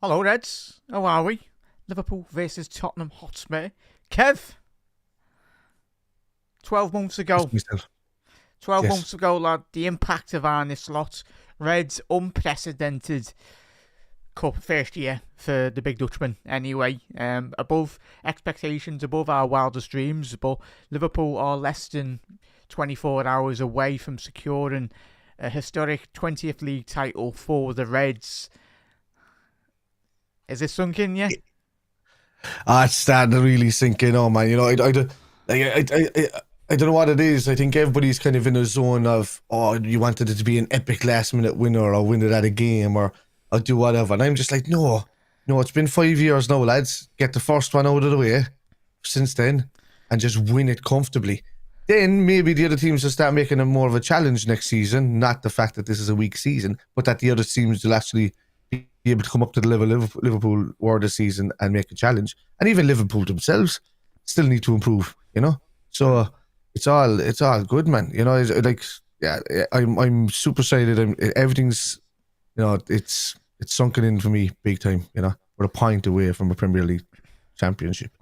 Hello, Reds. How are we? Liverpool versus Tottenham Hotspur. Kev, 12 months Yes, ago. 12 yes. months ago, lad, the impact of Arne slot. Reds unprecedented cup first year for the big Dutchman anyway. Above expectations, above our wildest dreams, but Liverpool are less than 24 hours away from securing a historic 20th league title for the Reds. Is this sunk in yet? It's starting to really sink in, oh man. I don't know what it is. I think everybody's kind of in a zone of, oh, you wanted it to be an epic last minute winner or win it at a game or do whatever. And I'm just like, no, it's been 5 years now, lads. Get the first one out of the way since then and just win it comfortably. Then maybe the other teams will start making it more of a challenge next season. Not the fact that this is a weak season, but that the other teams will actually be able to come up to the level Liverpool were this season and make a challenge. And even Liverpool themselves still need to improve, So it's all good, man. I'm super excited. Everything's, it's sunken in for me big time. We're a point away from a Premier League championship.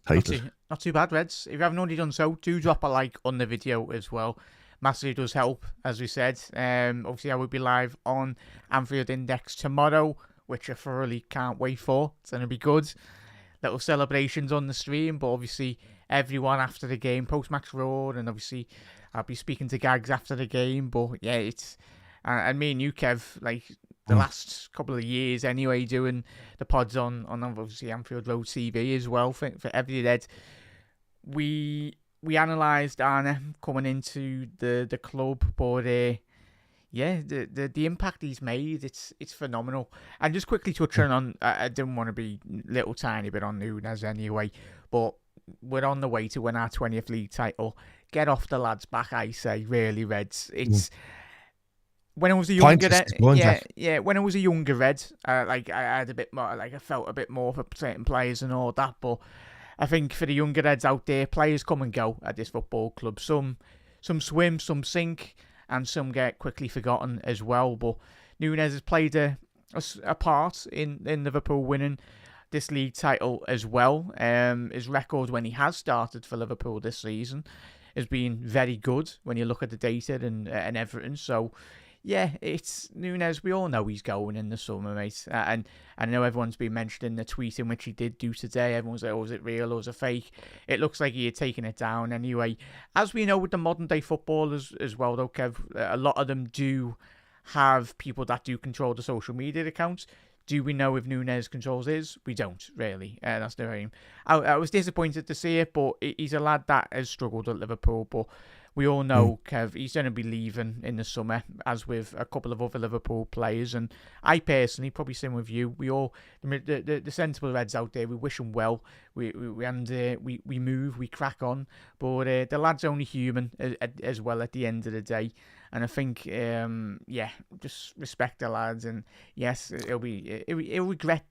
Title. Not too bad, Reds. If you haven't already done so, do drop a like on the video as well. Massively does help, as we said. Obviously, I will be live on Anfield Index tomorrow, which I thoroughly can't wait for. It's going to be good. Little celebrations on the stream, but obviously everyone after the game, post-match roar, and obviously I'll be speaking to Gags after the game. But yeah, it's and me and you, Kev, like the last couple of years anyway, doing the pods on obviously Anfield Road TV as well for Every Dead. We analysed Arne coming into the club, but yeah, the impact he's made, it's phenomenal. And just quickly touching on, I didn't want to be little tiny bit on Nunez anyway, but we're on the way to win our 20th league title. Get off the lads' back, I say, really, Reds. It's when I was a younger when I was a younger Red, I had a bit more, I felt a bit more for certain players and all that, but I think for the younger Reds out there, players come and go at this football club. Some swim, some sink, and some get quickly forgotten as well. But Nunez has played a part in Liverpool winning this league title as well. His record when he has started for Liverpool this season has been very good when you look at the data and everything. So yeah, it's Nunez. We all know he's going in the summer, mate. And I know everyone's been mentioning the tweet in which he did do today. Everyone's like, oh, was it real or was it fake? It looks like he had taken it down anyway. As we know with the modern day footballers as well, though, Kev, a lot of them do have people that do control the social media accounts. Do we know if Nunez controls his? We don't, really. That's the aim. I was disappointed to see it, but he's a lad that has struggled at Liverpool. But we all know, Kev, he's going to be leaving in the summer, as with a couple of other Liverpool players. And I personally, probably same with you, we all, the sensible Reds out there, we wish him well. We move, we crack on. But the lad's only human as well at the end of the day. And I think, just respect the lads. And yes, he'll regret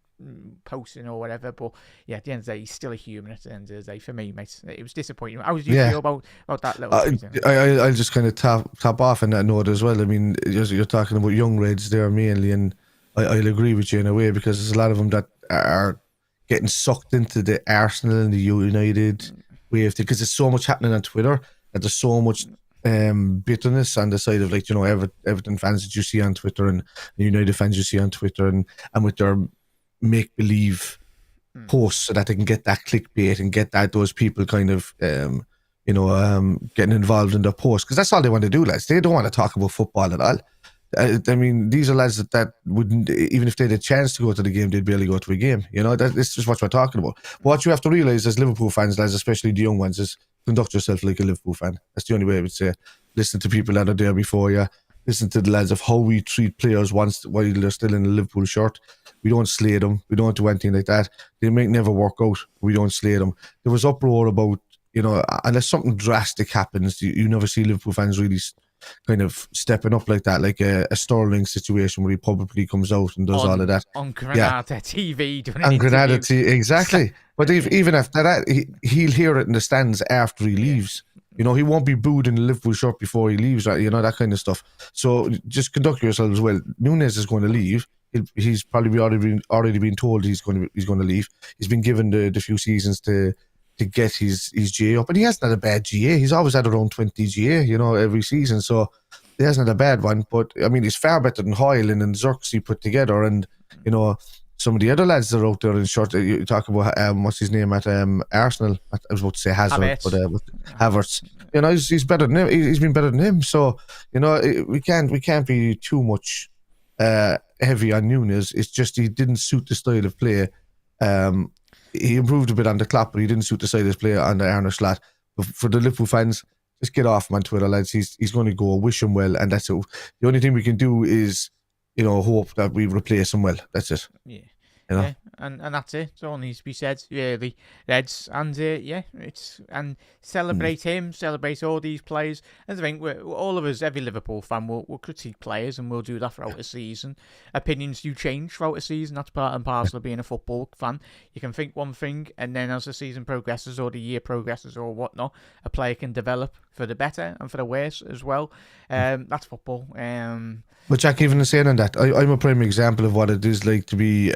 posting or whatever, but yeah, at the end of the day, he's still a human at the end of the day for me, mate. It was disappointing. How was you feel about that little I'll just kind of tap off on that note as well. I mean, you're talking about young Reds there mainly, and I'll agree with you in a way, because there's a lot of them that are getting sucked into the Arsenal and the United wave, because there's so much happening on Twitter, that there's so much bitterness on the side of, like, Everton fans that you see on Twitter and United fans you see on Twitter, and with their make-believe posts, so that they can get that clickbait and get those people kind of getting involved in their posts, because that's all they want to do, lads. They don't want to talk about football at all. I mean, these are lads that wouldn't, even if they had a chance to go to the game, they'd barely go to a game. That's just what we're talking about. But what you have to realise as Liverpool fans, lads, especially the young ones, is conduct yourself like a Liverpool fan. That's the only way I would say. Listen to people that are there before you. Listen to the lads of how we treat players while they're still in a Liverpool shirt. We don't slay them. We don't do anything like that. They may never work out. We don't slay them. There was uproar about, unless something drastic happens, you never see Liverpool fans really kind of stepping up like that, like a Sterling situation where he publicly comes out and does all of that. On Granada TV. Doing on Granada TV, exactly. But even after that, he'll hear it in the stands after he leaves. He won't be booed in the Liverpool shirt before he leaves, right? That kind of stuff. So just conduct yourselves well. Nunez is going to leave. he's probably already been told he's going to leave. He's been given the few seasons to get his GA up, and he hasn't had a bad GA. He's always had around 20 GA, every season. So he hasn't had a bad one. But I mean, he's far better than Hoyland and Xerxes put together, and some of the other lads that are out there in short. You talk about what's his name at Arsenal. I was about to say Hazard, but Havertz. He's better than him. He's been better than him. So we can't be too much heavy on Nunez. It's just he didn't suit the style of play. He improved a bit on the Klopp, but he didn't suit the style of play on the Arne slot. But for the Liverpool fans, just get off him on Twitter, lads. He's going to go. Wish him well, and that's it. The only thing we can do is hope that we replace him well. That's it. Yeah. Yeah, and that's it. It's all needs to be said, really, Reds. And celebrate him, celebrate all these players. And I think all of us, every Liverpool fan, will critique players, and we'll do that throughout the season. Opinions do change throughout the season. That's part and parcel of being a football fan. You can think one thing, and then as the season progresses or the year progresses or whatnot, a player can develop for the better and for the worse as well. That's football. But Jack, even saying on that, I'm a prime example of what it is like to be,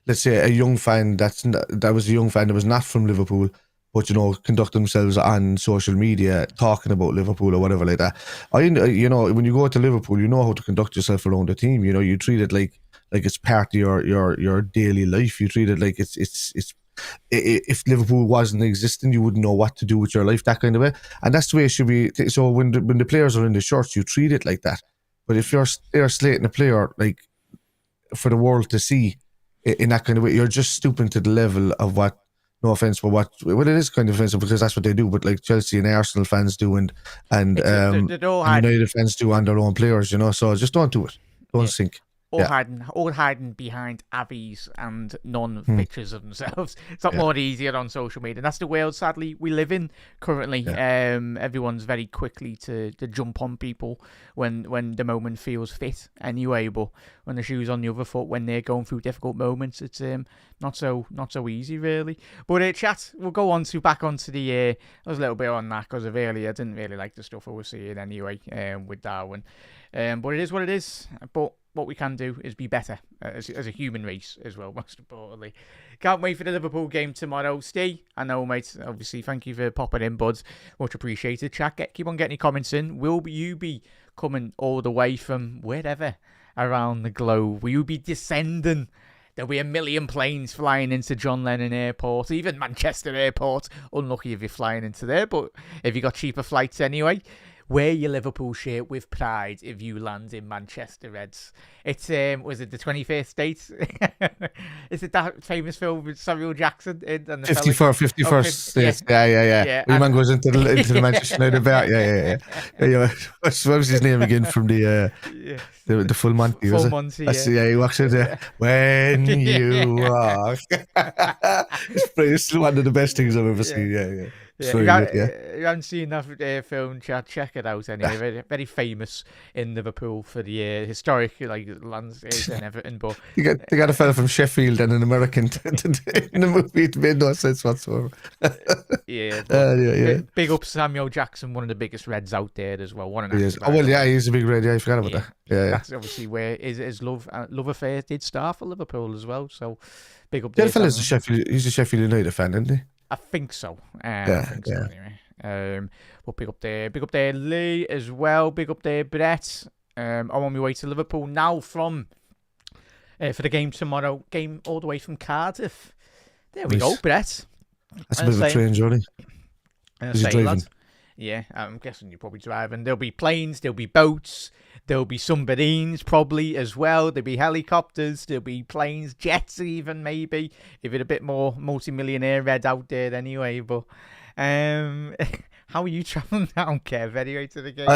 let's say, a young fan that was a young fan that was not from Liverpool, but conduct themselves on social media talking about Liverpool or whatever like that. When you go to Liverpool, you know how to conduct yourself around the team. You treat it like it's part of your daily life. You treat it like it's if Liverpool wasn't existing, you wouldn't know what to do with your life, that kind of way. And that's the way it should be. So when the players are in the shirts, you treat it like that. But if they're slating a player like for the world to see in that kind of way, you're just stooping to the level of what, no offense, but it is kind of offensive because that's what they do. But like Chelsea and Arsenal fans do, and United fans do on their own players, So just don't do it. Don't sink. All hiding behind Abbeys and non-pictures of themselves. It's not more easier on social media. And that's the world, sadly, we live in currently. Yeah. Everyone's very quickly to jump on people when the moment feels fit anyway. But when the shoe's on the other foot, when they're going through difficult moments, it's not so easy, really. But chat, we'll go on back onto the... I was a little bit on that because of earlier. I didn't really like the stuff I was seeing anyway with Darwin. But it is what it is. But what we can do is be better as a human race as well, most importantly. Can't wait for the Liverpool game tomorrow. Steve, I know, mate, obviously, thank you for popping in, buds. Much appreciated. Chat, keep on getting your comments in. Will you be coming all the way from wherever around the globe? Will you be descending? There'll be 1 million planes flying into John Lennon Airport, even Manchester Airport. Unlucky if you're flying into there, but if you got cheaper flights anyway. Wear your Liverpool shirt with pride if you land in Manchester, Reds. It's was it the 21st State? Is it that famous film with Samuel Jackson in? And the 51st State. Yeah. When man goes into the Manchester United bar. Yeah. What was his name again from the Full Monty? Full Monty. Yeah, he walks in there. When you walk. It's still one of the best things I've ever seen. Yeah. Yeah, you haven't seen that film, chat, check it out anyway. Very, very famous in Liverpool for the historic landscape and everything. But they got a fella from Sheffield and an American in the movie. It made no sense whatsoever. Big up Samuel Jackson, one of the biggest Reds out there as well. He's a big Red. Yeah, I forgot about that. Yeah, that's obviously where his love affair did start for Liverpool as well. So big up. The fella's he's a Sheffield United fan, isn't he? I think so. Anyway. But big up there, Lee as well. Big up there, Brett. I'm on my way to Liverpool now for the game tomorrow. Game all the way from Cardiff. There we go, Brett. That's a bit of a train journey. Is he driving? Yeah, I'm guessing you're probably driving. There'll be planes, there'll be boats, there'll be submarines probably as well. There'll be helicopters, there'll be planes, jets even maybe. If it's a bit more multi-millionaire Red out there anyway. But how are you travelling down, Kev? Anyway to the game.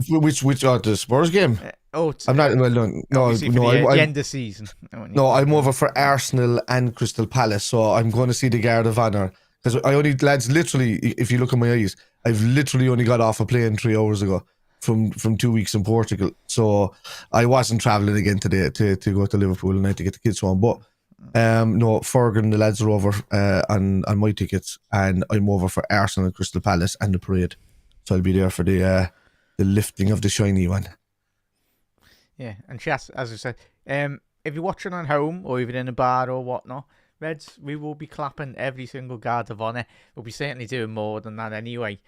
Which the Spurs game? I'm not. Well, no. The end of season. No, I'm over for Arsenal and Crystal Palace, so I'm going to see the Guard of Honour. Because lads, literally, if you look at my eyes, I've literally only got off a plane 3 hours ago from 2 weeks in Portugal. So I wasn't travelling again today to go to Liverpool and I had to get the kids home. But no, Fergus and the lads are over on my tickets, and I'm over for Arsenal and Crystal Palace and the parade. So I'll be there for the lifting of the shiny one. Yeah, and chat, as I said, if you're watching at home or even in a bar or whatnot, Reds, we will be clapping every single guard of honour. We'll be certainly doing more than that anyway.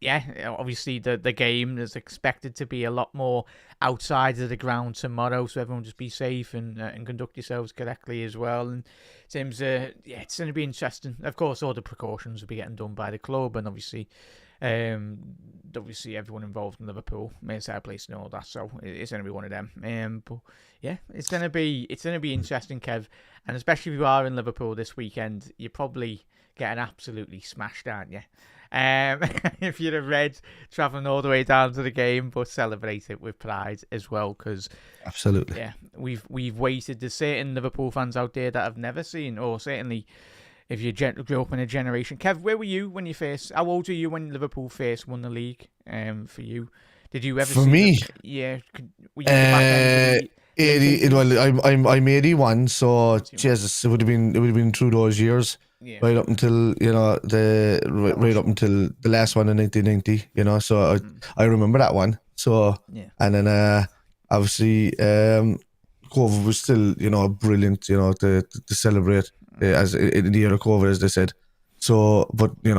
Yeah, obviously the game is expected to be a lot more outside of the ground tomorrow, so everyone just be safe and conduct yourselves correctly as well. And it seems, yeah, it's going to be interesting. Of course, all the precautions will be getting done by the club, and obviously everyone involved in Liverpool, Merseyside Place and all that, so it's going to be one of them. But yeah, it's going to be interesting, Kev, and especially if you are in Liverpool this weekend, you're probably getting absolutely smashed, aren't you? If you're a Red, travelling all the way down to the game, but celebrate it with pride as well, because absolutely, yeah, we've waited. There's certain Liverpool fans out there that have never seen, or certainly if you grew up in a generation. Kev, where were you when you first? How old were you when Liverpool first won the league? For you, did you ever? For see me, yeah. Were you back then? 80. Well, I'm 81, so Jesus, it would have been through those years, yeah. right up until right up until the last one in 1990. So I remember that one. So yeah. And then obviously COVID was still brilliant to celebrate as in the year of COVID, as they said. So, but we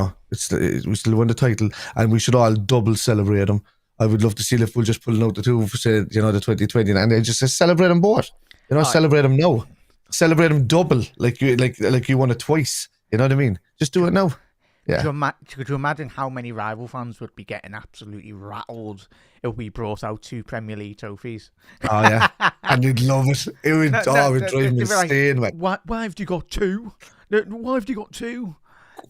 still won the title, and we should all double celebrate them. I would love to see Liverpool just pulling out the two for, say, the 2020, and they just say celebrate them both. Celebrate them now. Celebrate them double, like you won it twice. You know what I mean? Just do it now. Yeah. Could you imagine how many rival fans would be getting absolutely rattled if we brought out 2 Premier League trophies? Oh yeah, and they'd love it. It would drive me insane. Like, why have you got 2? Why have you got 2?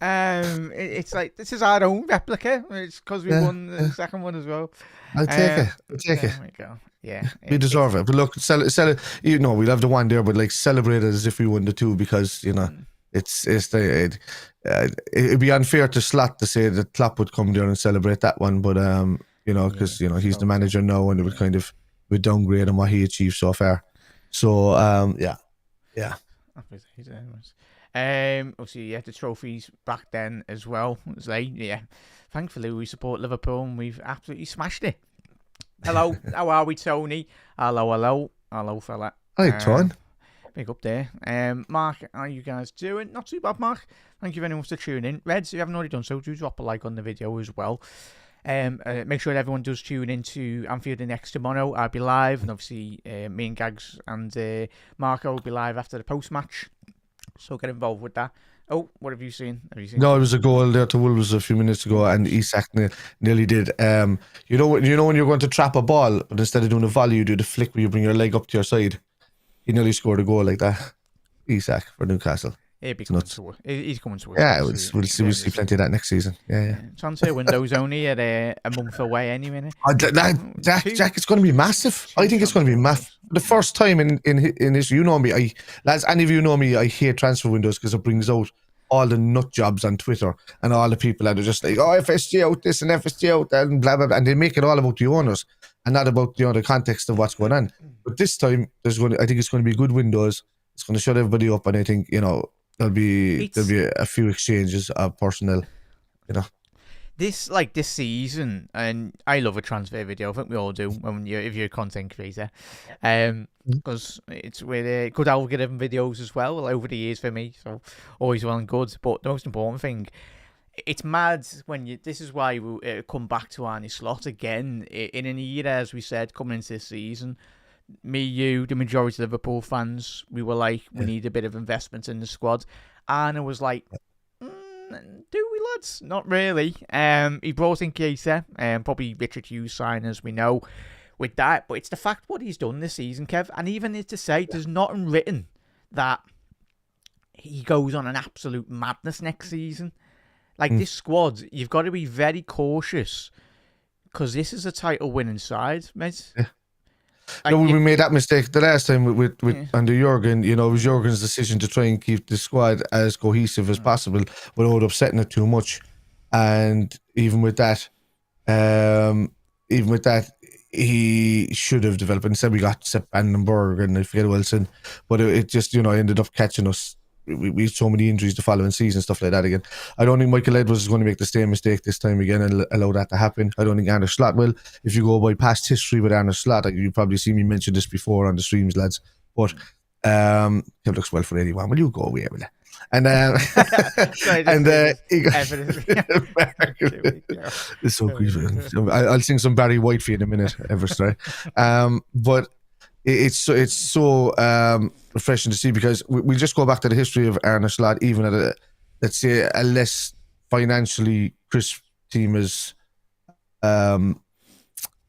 It's like, this is our own replica. It's because we won the second one as well. I'll take it. There we go. Yeah, we deserve it. But look, we'll have the one there, but like celebrate it as if we won the 2, because it'd be unfair to Slot to say that Klopp would come there and celebrate that one, but because he's the manager now, and it would would downgrade on what he achieved so far. So yeah. Obviously, you had the trophies back then as well. It's like, yeah, thankfully we support Liverpool and we've absolutely smashed it. Hello, how are we, Tony? Hello, fella. Hi, Tron. Big up there. Mark, how are you guys doing? Not too bad, Mark. Thank you very much for tuning in. Reds, if you haven't already done so, do drop a like on the video as well. Make sure that everyone does tune in to Anfield Next tomorrow. I'll be live, and obviously me and Gags and Marco will be live after the post-match. So get involved with that. Oh, what have you seen? No, it was a goal there to Wolves a few minutes ago, and Isak nearly did. You know when you're going to trap a ball, but instead of doing a volley, you do the flick where you bring your leg up to your side. He nearly scored a goal like that. Isak for Newcastle. He's coming to us. Yeah, we'll see plenty of that next season. Yeah. Transfer window's only at a month away anyway. Jack, it's going to be massive. I think it's going to be massive. The first time in history, you know me, lads, any of you know me, I hate transfer windows because it brings out all the nut jobs on Twitter and all the people that are just like, oh, FSG out this and FSG out that and blah, blah, blah. And they make it all about the owners and not about the context of what's going on. But this time, I think it's going to be good windows. It's going to shut everybody up, and I think, there'll be a few exchanges of personnel, This season, and I love a transfer video. I think we all do if you're a content creator, because it's with good algorithm videos as well over the years for me. So always well and good. But the most important thing, it's mad when this is why we come back to Arne Slot again in an era, as we said, coming into this season. Me, you, the majority of Liverpool fans, we were like, we need a bit of investment in the squad. Arne was like, do we, lads? Not really. He brought in Keita, probably Richard Hughes sign, as we know, with that. But it's the fact what he's done this season, Kev. And even to say, there's nothing written that he goes on an absolute madness next season. Like, this squad, you've got to be very cautious, because this is a title-winning side, mate. Yeah. We made that mistake the last time with under Jurgen. It was Jurgen's decision to try and keep the squad as cohesive as possible without upsetting it too much. And even with that, he should have developed. Instead, we got Sepp Vandenberg and I forget Wilson, but it just ended up catching us we had so many injuries the following season, stuff like that again. I don't think Michael Edwards is going to make the same mistake this time again and allow that to happen. I don't think Arne Slot will. If you go by past history with Arne Slot, you probably see me mention this before on the streams, lads. But it looks well for 81. Will you go away with it? And it's so good. I'll sing some Barry White for you in a minute, ever sorry. But it's so refreshing to see, because we'll just go back to the history of Arne Slot, even at let's say a less financially crisp team as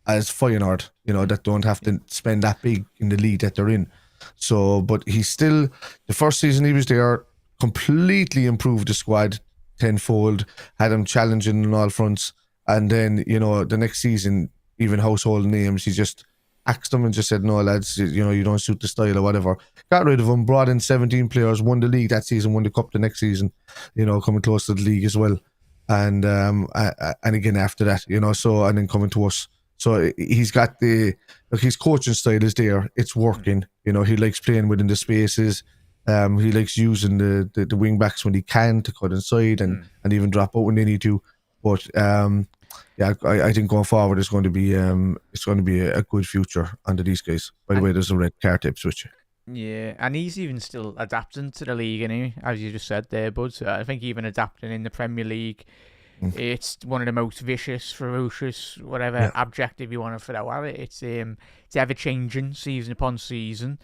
Feyenoord, that don't have to spend that big in the league that they're in. So, but he's still, the first season he was there, completely improved the squad tenfold, had him challenging on all fronts, and then the next season, even household names, he just axed them and just said, no lads, you don't suit the style or whatever. Got rid of him, brought in 17 players, won the league that season, won the cup the next season, coming close to the league as well, and again after that, so, and then coming to us. So he's got his coaching style is there, it's working. He likes playing within the spaces. He likes using the wing backs when he can to cut inside and even drop out when they need to. But I think going forward it's going to be a good future under these guys. By the way, there's a red card tips with you. Yeah, and he's even still adapting to the league, anyway, as you just said there, bud. So I think even adapting in the Premier League, it's one of the most vicious, ferocious, whatever adjective you want to throw at it. It's ever changing season upon season.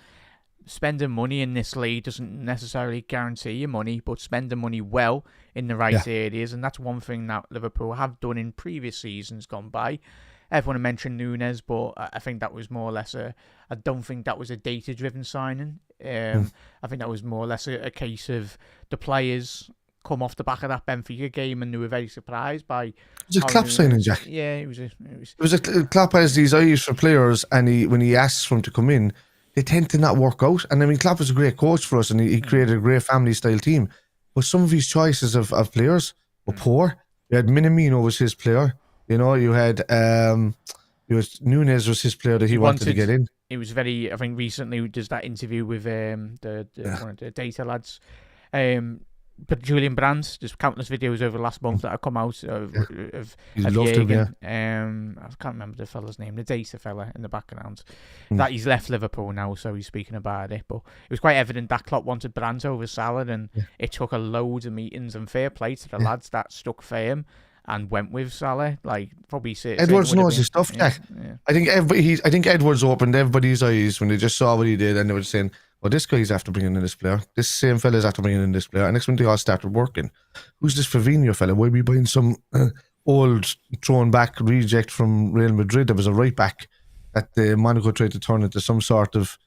Spending money in this league doesn't necessarily guarantee you money, but spending money well in the right areas, and that's one thing that Liverpool have done in previous seasons gone by. Everyone mentioned Nunez, but I think that was more or less I don't think that was a data-driven signing. I think that was more or less a case of the players come off the back of that Benfica game and they were very surprised by. It was a Klopp signing, Jack. Yeah, it was a Klopp has these eyes for players, and when he asks for them to come in, they tend to not work out. And I mean, Klopp was a great coach for us, and he created a great family-style team. But some of his choices of players were poor. You had Minamino was his player. You had Nunez was his player that he wanted to get in. It was very. I think recently does that interview with one of the data lads. But Julian Brandt, there's countless videos over the last month that have come out of Jürgen. I can't remember the fella's name, the data fella in the background. That he's left Liverpool now, so he's speaking about it. But it was quite evident that Klopp wanted Brandt over Salah, and it took a load of meetings, and fair play to the lads that stuck firm and went with Salah. Like probably Edwards knows his stuff, Jack. Yeah. I think Edwards opened everybody's eyes when they just saw what he did, and they were saying, well, this guy's after bringing in this player. This same fella's after bringing in this player. And next when they all started working, who's this Fabinho fella? Why are we buying some old thrown back reject from Real Madrid that was a right back that Monaco tried to turn into some sort of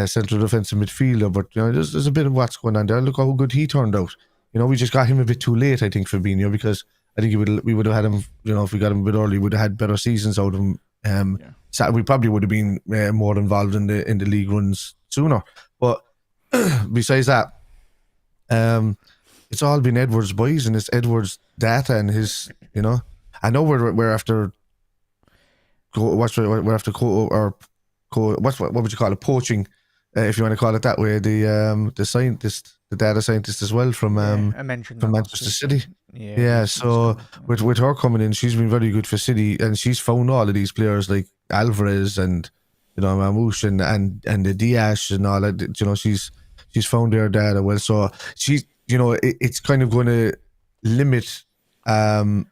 central defensive midfielder? But there's a bit of what's going on there. Look how good he turned out. We just got him a bit too late, I think, Fabinho, because I think we would have had him. If we got him a bit early, we would have had better seasons out of him. So we probably would have been more involved in the league runs sooner. But besides that, it's all been Edwards' boys, and it's Edwards' data and his. I know we're after. What would you call it? Poaching, if you want to call it that way. The scientist, the data scientist as well from Manchester City. Yeah. So with her coming in, she's been very good for City, and she's found all of these players like Alvarez and Mamouche and the Diaz and all that. She's found their data well. So she's it's kind of going to limit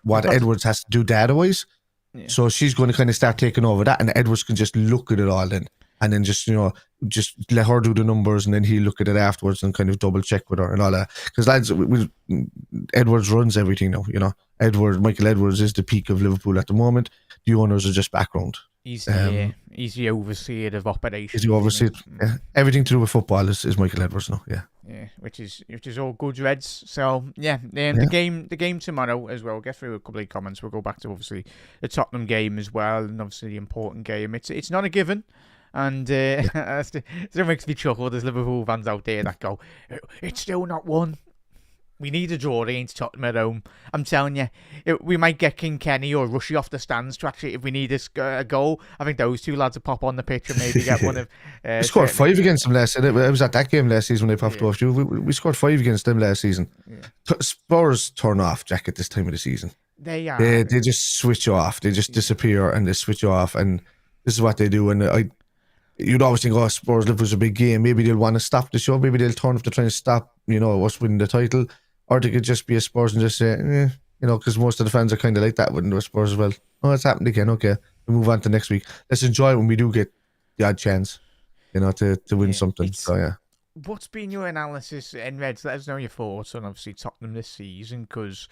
what Edwards has to do data wise. Yeah. So she's going to kind of start taking over that, and Edwards can just look at it all then. And then just let her do the numbers, and then he'll look at it afterwards and kind of double check with her and all that. Because lads, Edwards runs everything now. Michael Edwards is the peak of Liverpool at the moment. The owners are just background. He's the overseer of operations. He's the overseer. Yeah. Everything to do with football is Michael Edwards now. Yeah. Yeah, which is all good, Reds. So the game tomorrow as well. We'll get through a couple of comments. We'll go back to obviously the Tottenham game as well, and obviously the important game. It's not a given. And it makes me chuckle. There's Liverpool fans out there that go, it's still not won. We need a draw against Tottenham at home. I'm telling you, we might get King Kenny or Rushy off the stands to actually, if we need a goal, I think those two lads will pop on the pitch and maybe get one of... we scored 5 against them last season. It was at that game last season when they popped off you. We scored 5 against them last season. Yeah. Spurs turn off, Jack, at this time of the season. They are. They just switch off. They just disappear and they switch off. And this is what they do. And you'd always think, oh, Spurs Liverpool's a big game. Maybe they'll want to stop the show. Maybe they'll turn off to try and stop, us winning the title. Or they could just be a Spurs and just say, because most of the fans are kind of like that with Spurs as well. Oh, it's happened again. Okay, we'll move on to next week. Let's enjoy it when we do get the odd chance, to win something. So, yeah. What's been your analysis, and Reds? Let us know your thoughts on obviously Tottenham this season, because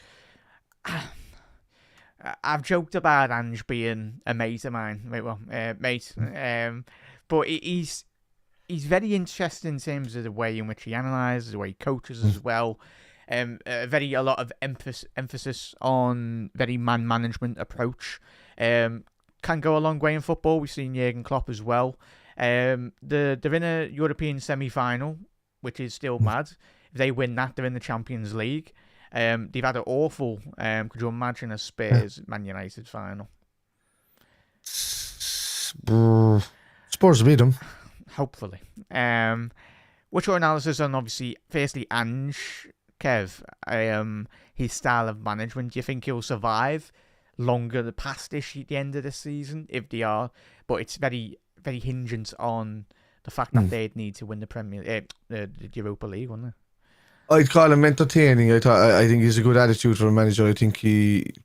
I've joked about Ange being a mate of mine. Mate. But he's very interesting in terms of the way in which he analyses, the way he coaches as well. A lot of emphasis on very man management approach. Can go a long way in football. We've seen Jurgen Klopp as well. They're in a European semi-final, which is still mad. If they win that, they're in the Champions League. They've had an awful. Could you imagine a Spurs Man United final? Spurs beat them. Hopefully. What's your analysis on obviously firstly Ange, Kev, his style of management? Do you think he'll survive longer past the end of this season if they are? But it's very, very hingent on the fact that they'd need to win the Europa League, wouldn't they? I'd call him entertaining. I think he's a good attitude for a manager. I think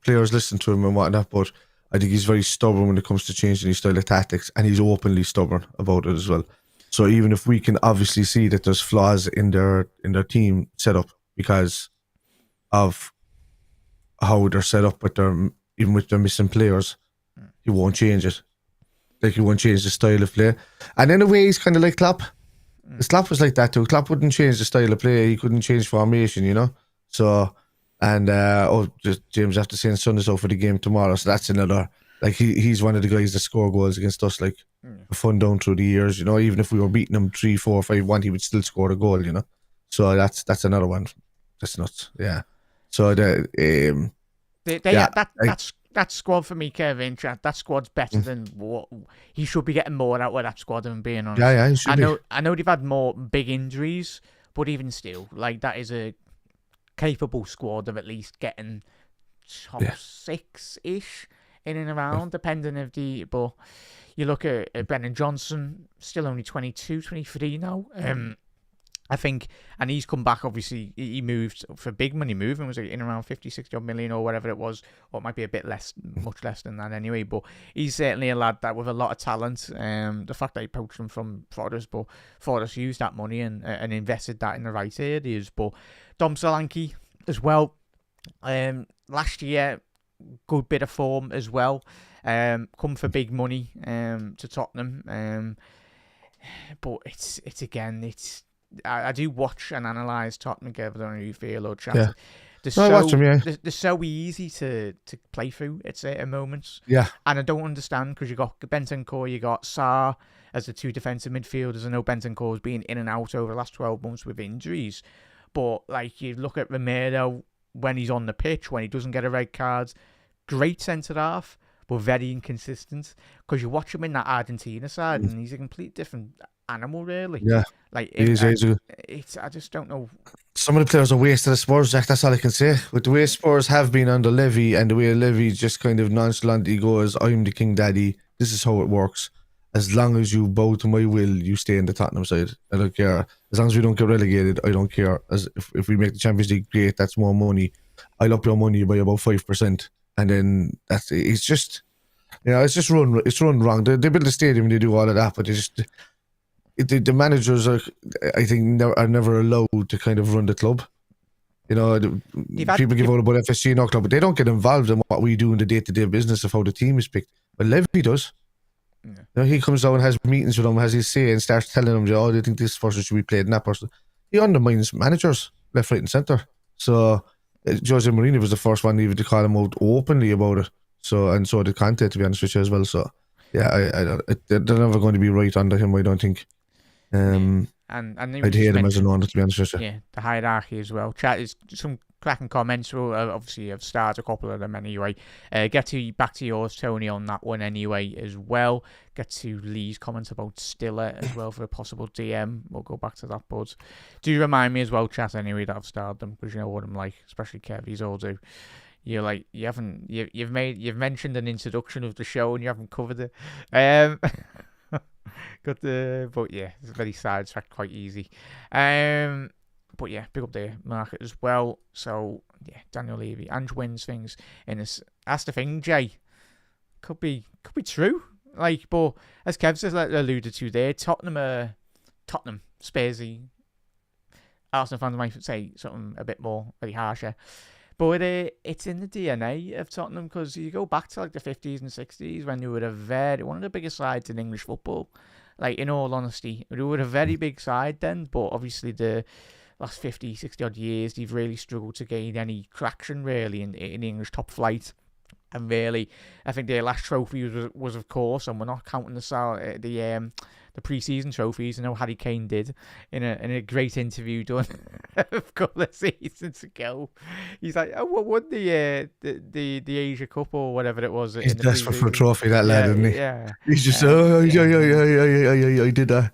players listen to him and whatnot, but I think he's very stubborn when it comes to changing his style of tactics, and he's openly stubborn about it as well. So even if we can obviously see that there's flaws in their team setup because of how they're set up even with their missing players, he won't change it. Like, he won't change the style of play. And in a way, he's kind of like Klopp. Klopp was like that too. Klopp wouldn't change the style of play. He couldn't change formation, So, and James after saying son is out for the game tomorrow. So that's another. Like, he's one of the guys that score goals against us, like, fun down through the years. Even if we were beating him 3-4-5-1, he would still score a goal. So that's another one. That's nuts. Yeah. So that squad for me, Kevin, that squad's better than what he should be getting more out of that squad, if I'm being honest. Yeah, he should I know they've had more big injuries, but even still, like, that is a capable squad of at least getting top 6-ish in and around, depending if but you look at Brennan Johnson, still only 22, 23 now. I think, and he's come back, obviously, he moved for big money moving, was it in around 50, 60 odd million or whatever it was, or it might be a bit less, much less than that anyway, but he's certainly a lad that with a lot of talent. The fact that he poached him from Forest, but Forest used that money and invested that in the right areas. But Dom Solanke as well, last year, good bit of form as well, come for big money to Tottenham, but it's I do watch and analyse Tottenham, Kev. I don't know how you feel or chat. Yeah. They're so easy to play through at certain moments. Yeah. And I don't understand, because you got Bentancur, you got Sarr as the two defensive midfielders. I know Bentancur's been in and out over the last 12 months with injuries. But, like, you look at Romero when he's on the pitch, when he doesn't get a red card, great centre-half, but very inconsistent. Because you watch him in that Argentina side, and he's a complete different animal, really. Yeah. Like, I just don't know. Some of the players are wasted at Spurs, Jack. That's all I can say. With the way Spurs have been under Levy, and the way Levy just kind of nonchalantly goes, I'm the king daddy, this is how it works. As long as you bow to my will, you stay in the Tottenham side. I don't care. As long as we don't get relegated, I don't care. As if we make the Champions League, great, that's more money. I'll up your money by about 5%. And then it's just run wrong. They build a stadium and they do all of that, but the managers are never allowed to kind of run the club. People give out about FSG and our club, but they don't get involved in what we do in the day-to-day business of how the team is picked. But Levy does. Yeah. He comes down and has meetings with them, has his say, and starts telling them, they think this person should be played and that person. He undermines managers left, right, and centre. So Jose Mourinho was the first one even to call him out openly about it. So did Conte, to be honest with you, as well. So yeah, they're never going to be right under him, I don't think. And and they I'd hate him as an owner, to be honest with you. Yeah, the hierarchy as well. Chat is some cracking comments. Well, obviously, I've started a couple of them anyway. Back to yours, Tony, on that one anyway as well. Get to Lee's comments about Stiller as well for a possible DM. We'll go back to that, but do remind me as well, chat, anyway, that I've started them, because you know what I'm like, especially Kev. He's all do. You're like, you've mentioned an introduction of the show and you haven't covered it. But yeah, it's very sidetracked quite easy. But yeah, big up the market as well. So yeah, Daniel Levy, Ange wins things in this. That's the thing, Jay. Could be true. Like, but as Kev says, alluded to there, Tottenham, Spursy. Arsenal fans might say something a bit more very harsher. But it's in the DNA of Tottenham, because you go back to like the 50s and 60s when they were one of the biggest sides in English football. Like, in all honesty, they were a very big side then, but obviously the last 50, 60 odd years, they've really struggled to gain any traction really in the English top flight. And really, I think their last trophy was of course, and we're not counting the pre-season trophies. I know Harry Kane did in a great interview done a couple of seasons ago. He's like, "Oh, what won the Asia Cup or whatever it was?" He's desperate for a trophy, that lad, isn't he? Yeah. He's just I did that.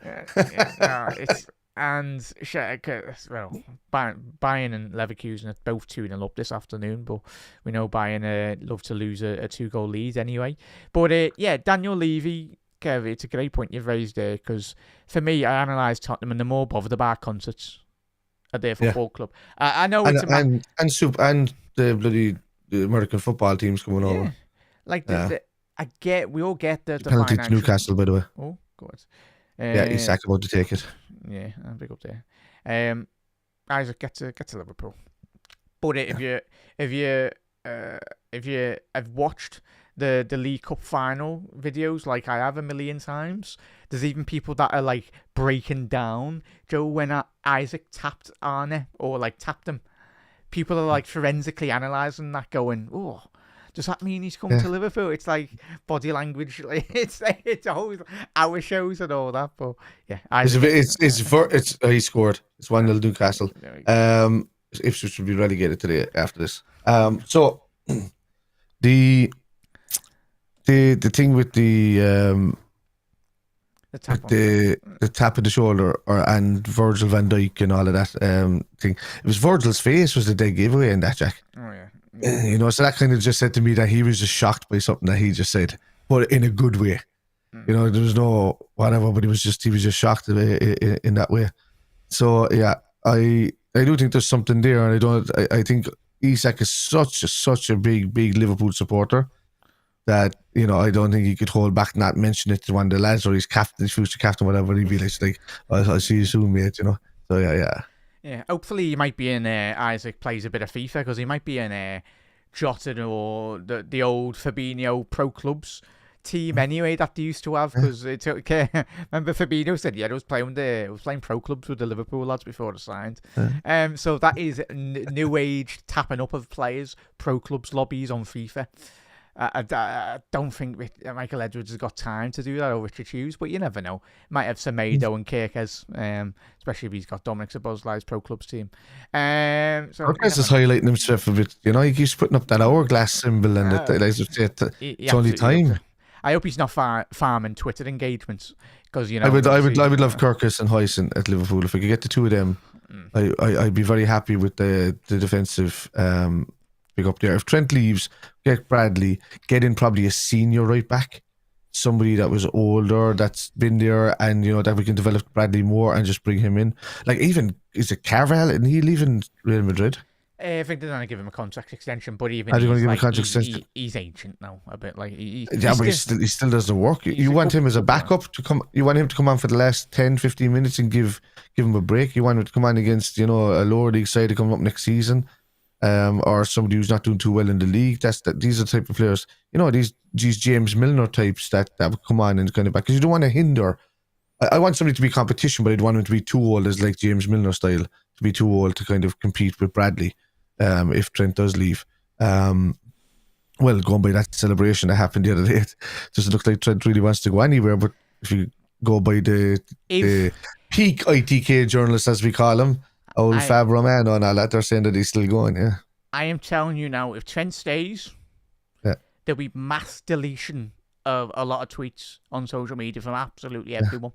Well, Bayern and Leverkusen are both 2-0 up this afternoon, but we know Bayern love to lose a 2-goal lead anyway. But yeah, Daniel Levy, Kev, it's a great point you've raised there, because for me, I analysed Tottenham and they're more bothered about concerts at their football club. I know it's and the bloody American football teams coming over. Like we all get the penalty to Newcastle, by the way. Oh, God. He's about to take it. Yeah, I'm big up there. Isaac, get to Liverpool. But if you have watched the League Cup final videos like I have a million times, there's even people that are like breaking down Joe when Isaac tapped Arne or like tapped him. People are like forensically analysing that, going, "Oh, does that mean he's coming to Liverpool?" It's like body language. Like, it's always our shows and all that. But yeah, he scored. It's 1-0 Newcastle. Ipswich should be relegated today after this. So the thing with the tap of the shoulder and Virgil van Dijk and all of that thing. It was Virgil's face was the dead giveaway in that, Jack. Oh yeah. So that kind of just said to me that he was just shocked by something that he just said, but in a good way. There was no whatever, but he was just shocked in that way. So yeah, I do think there's something there, and I think Isak is such a big Liverpool supporter that I don't think he could hold back and not mention it to one of the lads or his captain, his future captain, whatever. He'd be like, I'll see you soon, mate. So yeah. Yeah, hopefully he might be in Isaac plays a bit of FIFA, because he might be in Jota or the old Fabinho pro clubs team anyway that they used to have, because it's okay. Remember Fabinho said, I was playing pro clubs with the Liverpool lads before they signed. So that is new age tapping up of players, pro clubs lobbies on FIFA. I don't think Michael Edwards has got time to do that, or Richard Hughes, but you never know. Might have Semedo and Kirkes, especially if he's got Dominic Szoboszlai's pro clubs team. Kirkes is highlighting himself a bit. He keeps putting up that hourglass symbol, and it's only time. I hope he's not farming Twitter engagements, because I would love Kirkes and Huyson at Liverpool. If I could get the two of them, I'd be very happy with the defensive. Big up there. If Trent leaves, get Bradley, get in probably a senior right back, somebody that was older, that's been there, and that we can develop Bradley more and just bring him in. Like, even is it Carvalho, and he leaving Real Madrid? I think they're going to give him a contract extension, but even they're going to give him a contract extension. He's ancient now, a bit like he still doesn't work. You want him as a backup to come. You want him to come on for the last 10-15 minutes and give him a break. You want him to come on against a lower league side to come up next season. Or somebody who's not doing too well in the league. These are the type of players, these James Milner types that would come on and kind of back, because you don't want to hinder. I want somebody to be competition, but I don't want him to be too old, as like James Milner style, to be too old to kind of compete with Bradley. If Trent does leave, going by that celebration that happened the other day, it doesn't look like Trent really wants to go anywhere. But if you go by the peak ITK journalists, as we call him, old Fab Romano and all that, they're saying that he's still going, yeah. I am telling you now, if Trent stays, there'll be mass deletion of a lot of tweets on social media from absolutely everyone.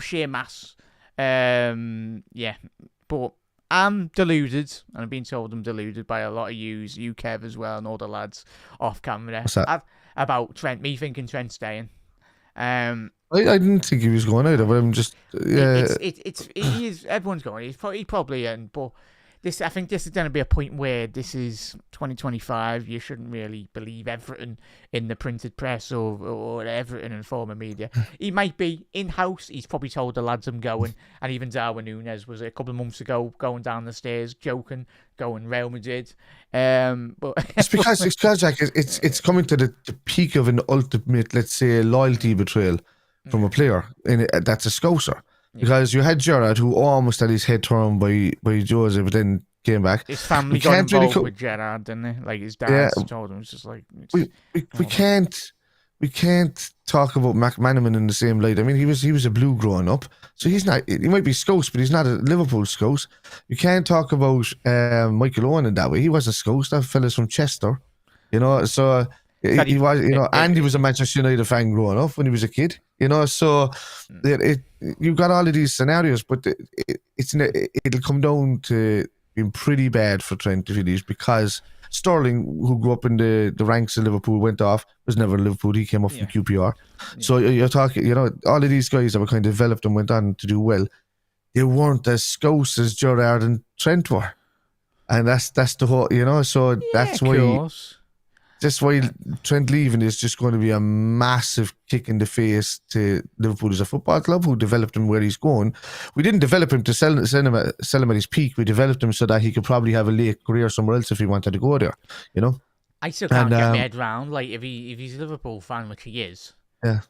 Sheer mass. Yeah. But I'm deluded, and I've been told I'm deluded by a lot of you Kev as well, and all the lads off camera. What's that? About Trent, me thinking Trent's staying. I didn't think he was going either, but I'm just he is. Everyone's going. He probably in, but I think this is going to be a point where this is 2025. You shouldn't really believe everything in the printed press or everything in former media. He might be in-house. He's probably told the lads I'm going. And even Darwin Nunez was a couple of months ago going down the stairs, joking, going Real Madrid. But it's because like, it's coming to the peak of an ultimate, let's say, loyalty betrayal from a player. And that's a Scouser. Because you had Gerrard, who almost had his head turned by Jose, but then came back. His family got involved with Gerrard, didn't they? Like his dad told him, it's just like we can't talk about McManaman in the same light. I mean, he was a Blue growing up, so he's not. He might be Scouse, but he's not a Liverpool Scouse. You can't talk about Michael Owen in that way. He was a Scouse. That fella's from Chester, you know. So he was, you know, and he was a Manchester United fan growing up when he was a kid, you know. So you've got all of these scenarios, but it'll come down to being pretty bad for Trent if he leaves, because Sterling, who grew up in the ranks of Liverpool, went off, was never Liverpool. He came up from QPR. So you're talking, you know, all of these guys that were kind of developed and went on to do well, they weren't as Scouse as Gerrard and Trent were, and that's the whole, you know. So that's why. That's why Trent leaving is just going to be a massive kick in the face to Liverpool as a football club, who developed him where he's going. We didn't develop him to sell him at his peak. We developed him so that he could probably have a late career somewhere else if he wanted to go there, you know. I still can't get my head round, like, if he's a Liverpool fan, which he is. Yeah.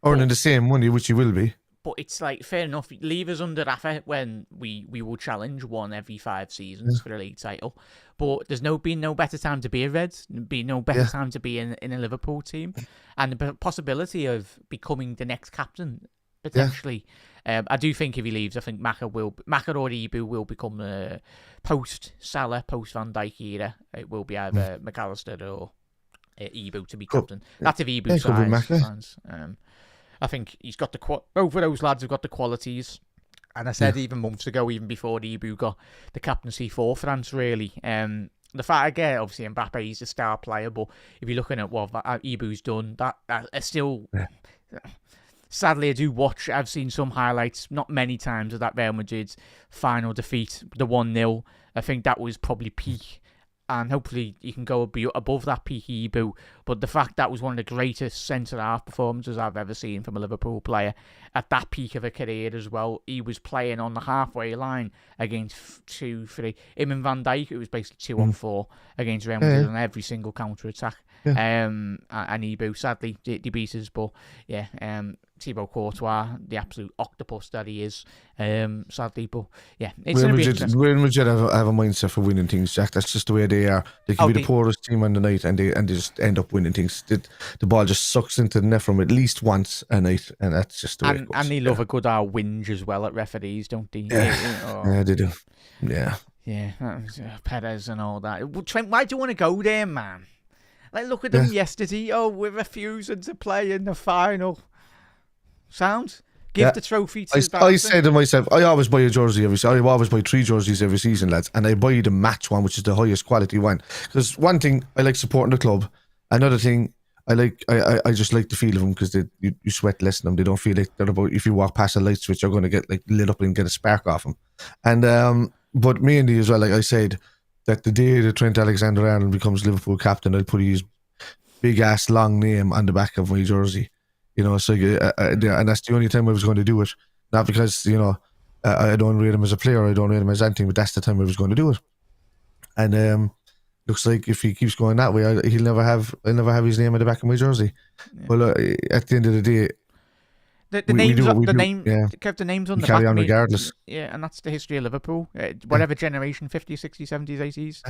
Earning the same money, which he will be. But it's like, fair enough, leave us under Rafa when we will challenge one every 5 seasons for the league title. But there's been no better time to be a Red, no better time to be in a Liverpool team. And the possibility of becoming the next captain, potentially. I do think if he leaves, I think Maka or Ibu will become the post-Salah, post-Van Dijk era. It will be either McAllister or Ibu to be captain. That's if Ibu signs. I think he's got both of those lads have got the qualities. And I said even months ago, even before Ibu got the captaincy for France, really. The fact, again, obviously Mbappe, he's a star player, but if you're looking at what Ibu's done, that still... Sadly, I do watch, I've seen some highlights, not many times, of that Real Madrid final defeat, the 1-0. I think that was probably peak. And hopefully you can go above that peak Ibu. But the fact that was one of the greatest centre-half performances I've ever seen from a Liverpool player at that peak of a career as well. He was playing on the halfway line against 2-3. Him and Van Dijk, it was basically 2-on-4 against Real Madrid on every single counter-attack. And Ibu, sadly, they beat us. But yeah, Thibaut Courtois, the absolute octopus that he is, sadly. But yeah, it's going to be interesting. Real Madrid have a mindset for winning things, Jack. That's just the way they are. They can be the poorest team on the night, and they just end up winning things. The ball just sucks into the net from at least once a night, and that's just the way it goes. And they love a good whinge as well at referees, don't they? Yeah, they do. Yeah. Yeah, Perez and all that. Trent, why do you want to go there, man? Like, look at them yesterday. Oh, we're refusing to play in the final. Sound? Give the trophy to I said to myself, I always buy a jersey I always buy 3 jerseys every season, lads, and I buy the match one, which is the highest quality one. Because one thing, I like supporting the club. Another thing, I just like the feel of them, because you sweat less in them. They don't feel like they're about, if you walk past a light switch, you're going to get like lit up and get a spark off them. And but mainly as well, like I said, that the day that Trent Alexander-Arnold becomes Liverpool captain, I'll put his big ass long name on the back of my jersey. You know, so and that's the only time I was going to do it. Not because, you know, I don't rate him as a player, I don't rate him as anything, but that's the time I was going to do it. And looks like if he keeps going that way, I'll never have his name on the back of my jersey. Yeah. Well, at the end of the day, The we names, do what we the do. name, Yeah, kept the names on we the carry back. on regardless. Yeah, and that's the history of Liverpool. Whatever generation, 50s, 60s, 70s,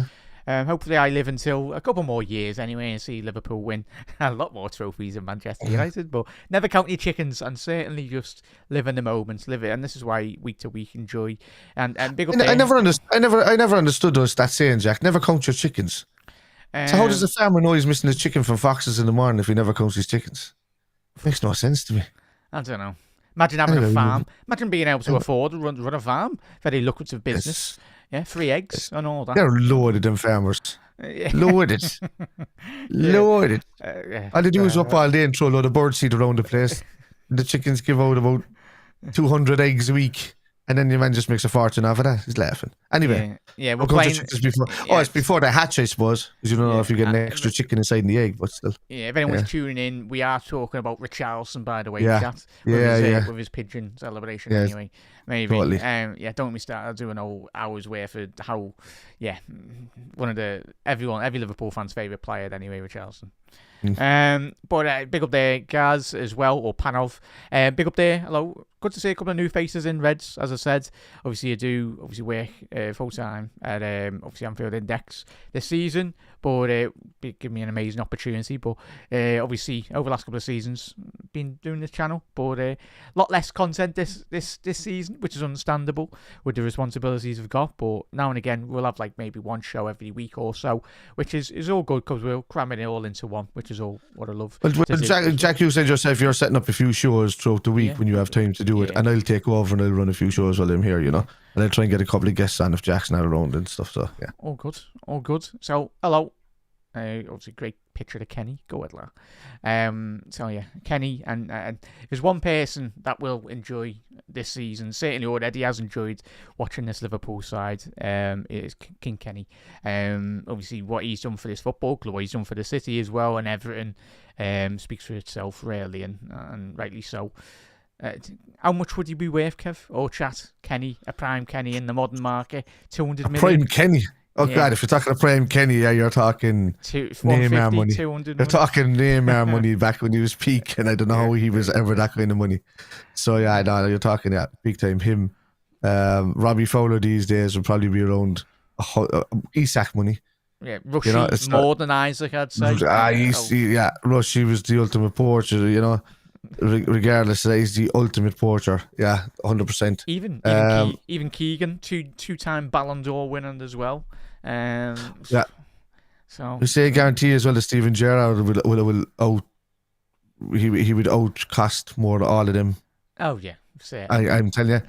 80s. Hopefully I live until a couple more years anyway and see Liverpool win a lot more trophies than Manchester United. But never count your chickens, and certainly just live in the moments, live it. And this is why week to week enjoy. And big up I never understood that saying, Jack. Never count your chickens. So how does a farmer know he's missing a chicken from foxes in the morning if he never counts his chickens? Makes no sense to me. I don't know. Imagine having a farm. Imagine being able to afford to run a farm. Very lucrative business. Yeah, free eggs and all that. They're loaded, them farmers. Loaded. Loaded. All they do is up all day and throw a load of birdseed around the place. The chickens give out about 200 eggs a week. And then your man just makes a fortune off of that. He's laughing. Anyway, we're playing. Before. Oh, it's before they hatch, I suppose, because you don't know if you get an extra chicken inside the egg, but still. Yeah, if anyone's tuning in, we are talking about Richarlison, by the way. Yeah, with his pigeon celebration. Yeah, anyway, maybe. Totally. Don't let me start. I'll do an whole hour's worth of how. Yeah, one of every Liverpool fan's favourite player, anyway, Richarlison. But big up there, Gaz, as well, or Panov. Big up there. Hello. Good to see a couple of new faces in Reds, as I said. Obviously, you do work full time at Anfield Index this season, but give me an amazing opportunity. But obviously, over the last couple of seasons, been doing this channel, but a lot less content this season, which is understandable with the responsibilities we've got. But now and again, we'll have like maybe one show every week or so, which is all good because we'll cram it all into one, which is all what I love. Well, Jack, you said yourself you're setting up a few shows throughout the week when you have time to do it, and I'll take over and I'll run a few shows while I'm here, and I'll try and get a couple of guests on if Jack's not around and stuff. So yeah, all good. So hello, obviously great picture of Kenny. Go ahead, lad. So yeah, Kenny, and there's one person that will enjoy this season. Certainly already has enjoyed watching this Liverpool side. Is King Kenny. Obviously what he's done for this football club, what he's done for the city as well, and Everton, speaks for itself really, and rightly so. How much would he be worth, Kev? Or chat, Kenny, a prime Kenny in the modern market, 200 million. Prime Kenny. Oh God, if you're talking a prime Kenny, you're talking Neymar money. 200 you're talking Neymar money back when he was peak, and I don't know how he was ever that kind of money. So yeah, no, you're talking big time him. Robbie Fowler these days would probably be around Isak money. Yeah, Rushy more than Isaac, I'd say. Rushy was the ultimate poacher, regardless, he's the ultimate poacher. Yeah, 100%. Even Keegan, two-time Ballon d'Or winner as well. So we say guarantee as well that Steven Gerrard he would out cost more than all of them. Oh yeah, I'm telling you,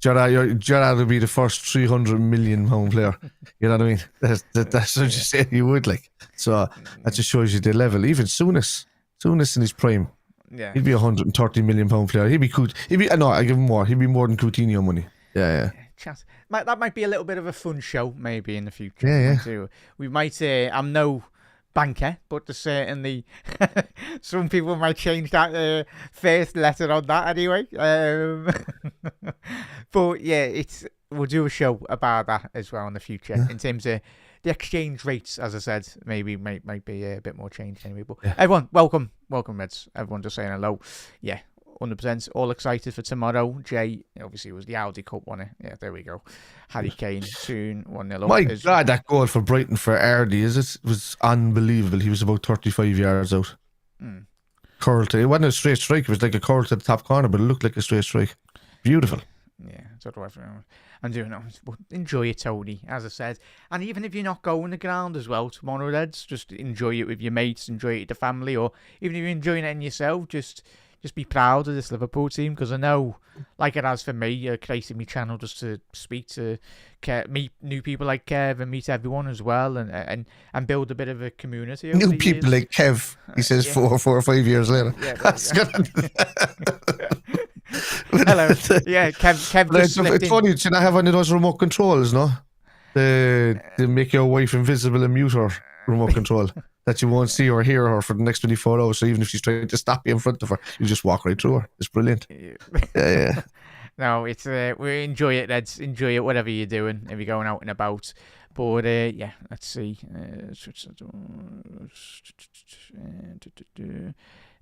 Gerrard would be the first £300 million player. You know what I mean? That's what you say he would like. So that just shows you the level. Even Souness in his prime. Yeah, he'd be £130 million player. He'd be cool. I give him more. He'd be more than Coutinho money. Yeah. Chat. That might be a little bit of a fun show maybe in the future. Yeah. We might. I'm no banker, but there's certainly some people might change that first letter on that anyway. But yeah, we'll do a show about that as well in the future in terms of the exchange rates. As I said, maybe might be a bit more change anyway. But everyone, welcome, Reds. Everyone just saying hello. Yeah. 100% all excited for tomorrow. Jay, obviously, it was the Audi Cup, wasn't it? Yeah, there we go. Harry Kane, soon 1-0 up. My God, that goal for Brighton for Arne was unbelievable. He was about 35 yards out. Curl to, it wasn't a straight strike, it was like a curl to the top corner, but it looked like a straight strike. Beautiful. Yeah, that's what I'm doing. Enjoy it, Tony, as I said. And even if you're not going to the ground as well tomorrow, Reds, just enjoy it with your mates, enjoy it with the family, or even if you're enjoying it in yourself, just be proud of this Liverpool team, because I know, like it has for me, creating my channel just to speak to meet new people like Kev and meet everyone as well, and build a bit of a community. New people like Kev, he says 4 or 5 years later. Yeah, that's good. Hello. Yeah, Kev just it's funny, should I have one of those remote controls, no? They make your wife invisible and mute her remote control. That you won't see or hear her for the next 24 hours. So even if she's trying to stop you in front of her, you just walk right through her. It's brilliant. Yeah. No, it's we enjoy it, Reds. Enjoy it, whatever you're doing. If you're going out and about, But yeah, let's see. Here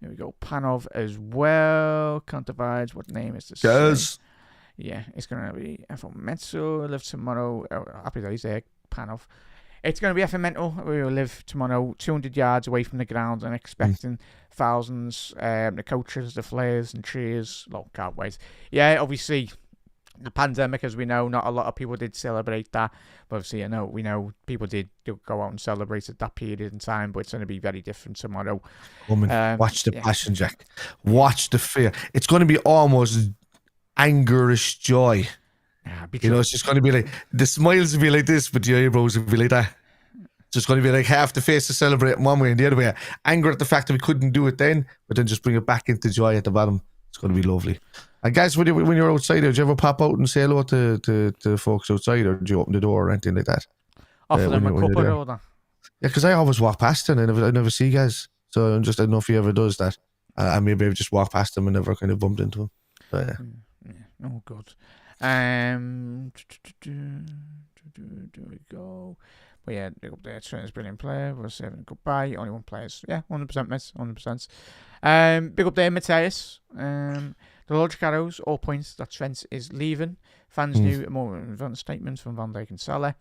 we go. Panov as well. Can't divide. What name is this? Guys. Yeah, it's going to be FM Mental. Live tomorrow. Happy days there, Panov. It's going to be FM Mental. We will live tomorrow 200 yards away from the ground and expecting thousands. The coaches, the flares and cheers. Oh, can't wait. Yeah, obviously, the pandemic, as we know, not a lot of people did celebrate that. But obviously, we know people did go out and celebrate at that period in time, but it's going to be very different tomorrow. Watch the passion, Jack. Watch the fear. It's going to be almost angerish joy. It's just going to be like, the smiles will be like this, but the eyebrows will be like that. It's just going to be like half the face to celebrate one way and the other way. Anger at the fact that we couldn't do it then, but then just bring it back into joy at the bottom. It's going to be lovely. And guys, when you're outside, do you ever pop out and say hello to folks outside, or do you open the door or anything like that? Offer them a cup of order. Yeah, because I always walk past them and I never see guys. So I don't know if he ever does that. And maybe I've just walked past him and never kind of bumped into him. So, yeah. Oh, good. Do we go? But yeah, up there. Trent is a brilliant player. We're saying goodbye. Only one player. Yeah, 100%, miss. 100%. Big up there, Matthias. The logic arrows all points that Trent is leaving. Fans knew a more advanced statement from Van Dijk and Salah.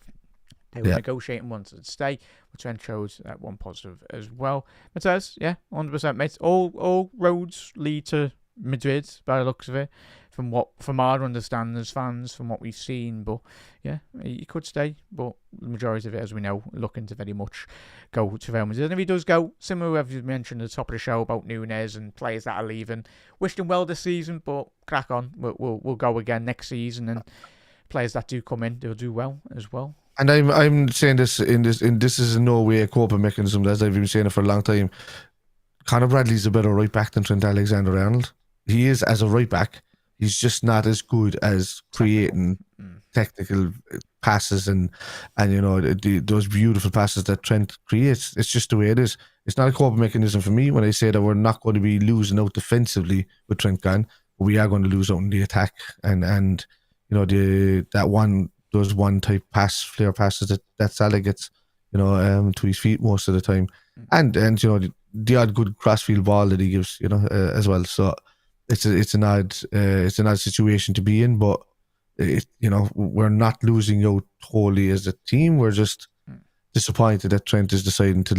They were negotiating, wanted to stay, but Trent chose one positive as well. Matthias, yeah, 100%, mate. All roads lead to Madrid by the looks of it, from our understanding as fans, from what we've seen. But yeah, he could stay, but the majority of it, as we know, looking to very much go to Real Madrid. And if he does go, similar to what you mentioned at the top of the show about Nunez and players that are leaving, wished him well this season, but crack on. We'll go again next season, and players that do come in, they'll do well as well. And I'm saying this this is in no way a coping mechanism, as I've been saying it for a long time. Conor Bradley's a better right back than Trent Alexander-Arnold. He is as a right back. He's just not as good as creating technical passes and those beautiful passes that Trent creates. It's just the way it is. It's not a coping mechanism for me when I say that we're not going to be losing out defensively with Trent gone, but we are going to lose out in the attack and those one type flare passes that Salah gets, to his feet most of the time, and the odd good crossfield ball that he gives, as well. So it's an odd situation to be in, but we're not losing out wholly as a team. We're just disappointed that Trent is deciding to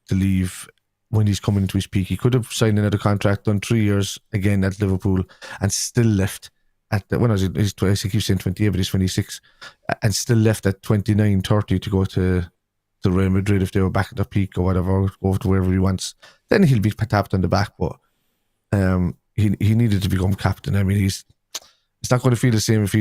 leave when he's coming into his peak. He could have signed another contract, done 3 years again at Liverpool, and still left at I keep saying 28, but he's 26, and still left at 29, 30 to go to Real Madrid if they were back at their peak or whatever, go to wherever he wants. Then he'll be tapped on the back, but he needed to become captain. I mean, he's not going to feel the same if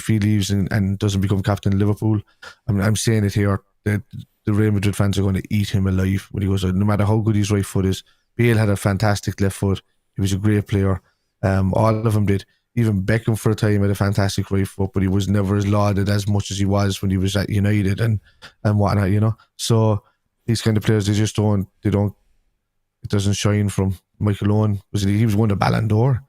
he leaves and doesn't become captain of Liverpool. I'm saying it here, that the Real Madrid fans are going to eat him alive when he goes out, no matter how good his right foot is. Bale had a fantastic left foot. He was a great player. All of them did. Even Beckham for a time had a fantastic right foot, but he was never as lauded as much as he was when he was at United and whatnot, So these kind of players, it doesn't shine from. Michael Owen, he was won a Ballon d'Or,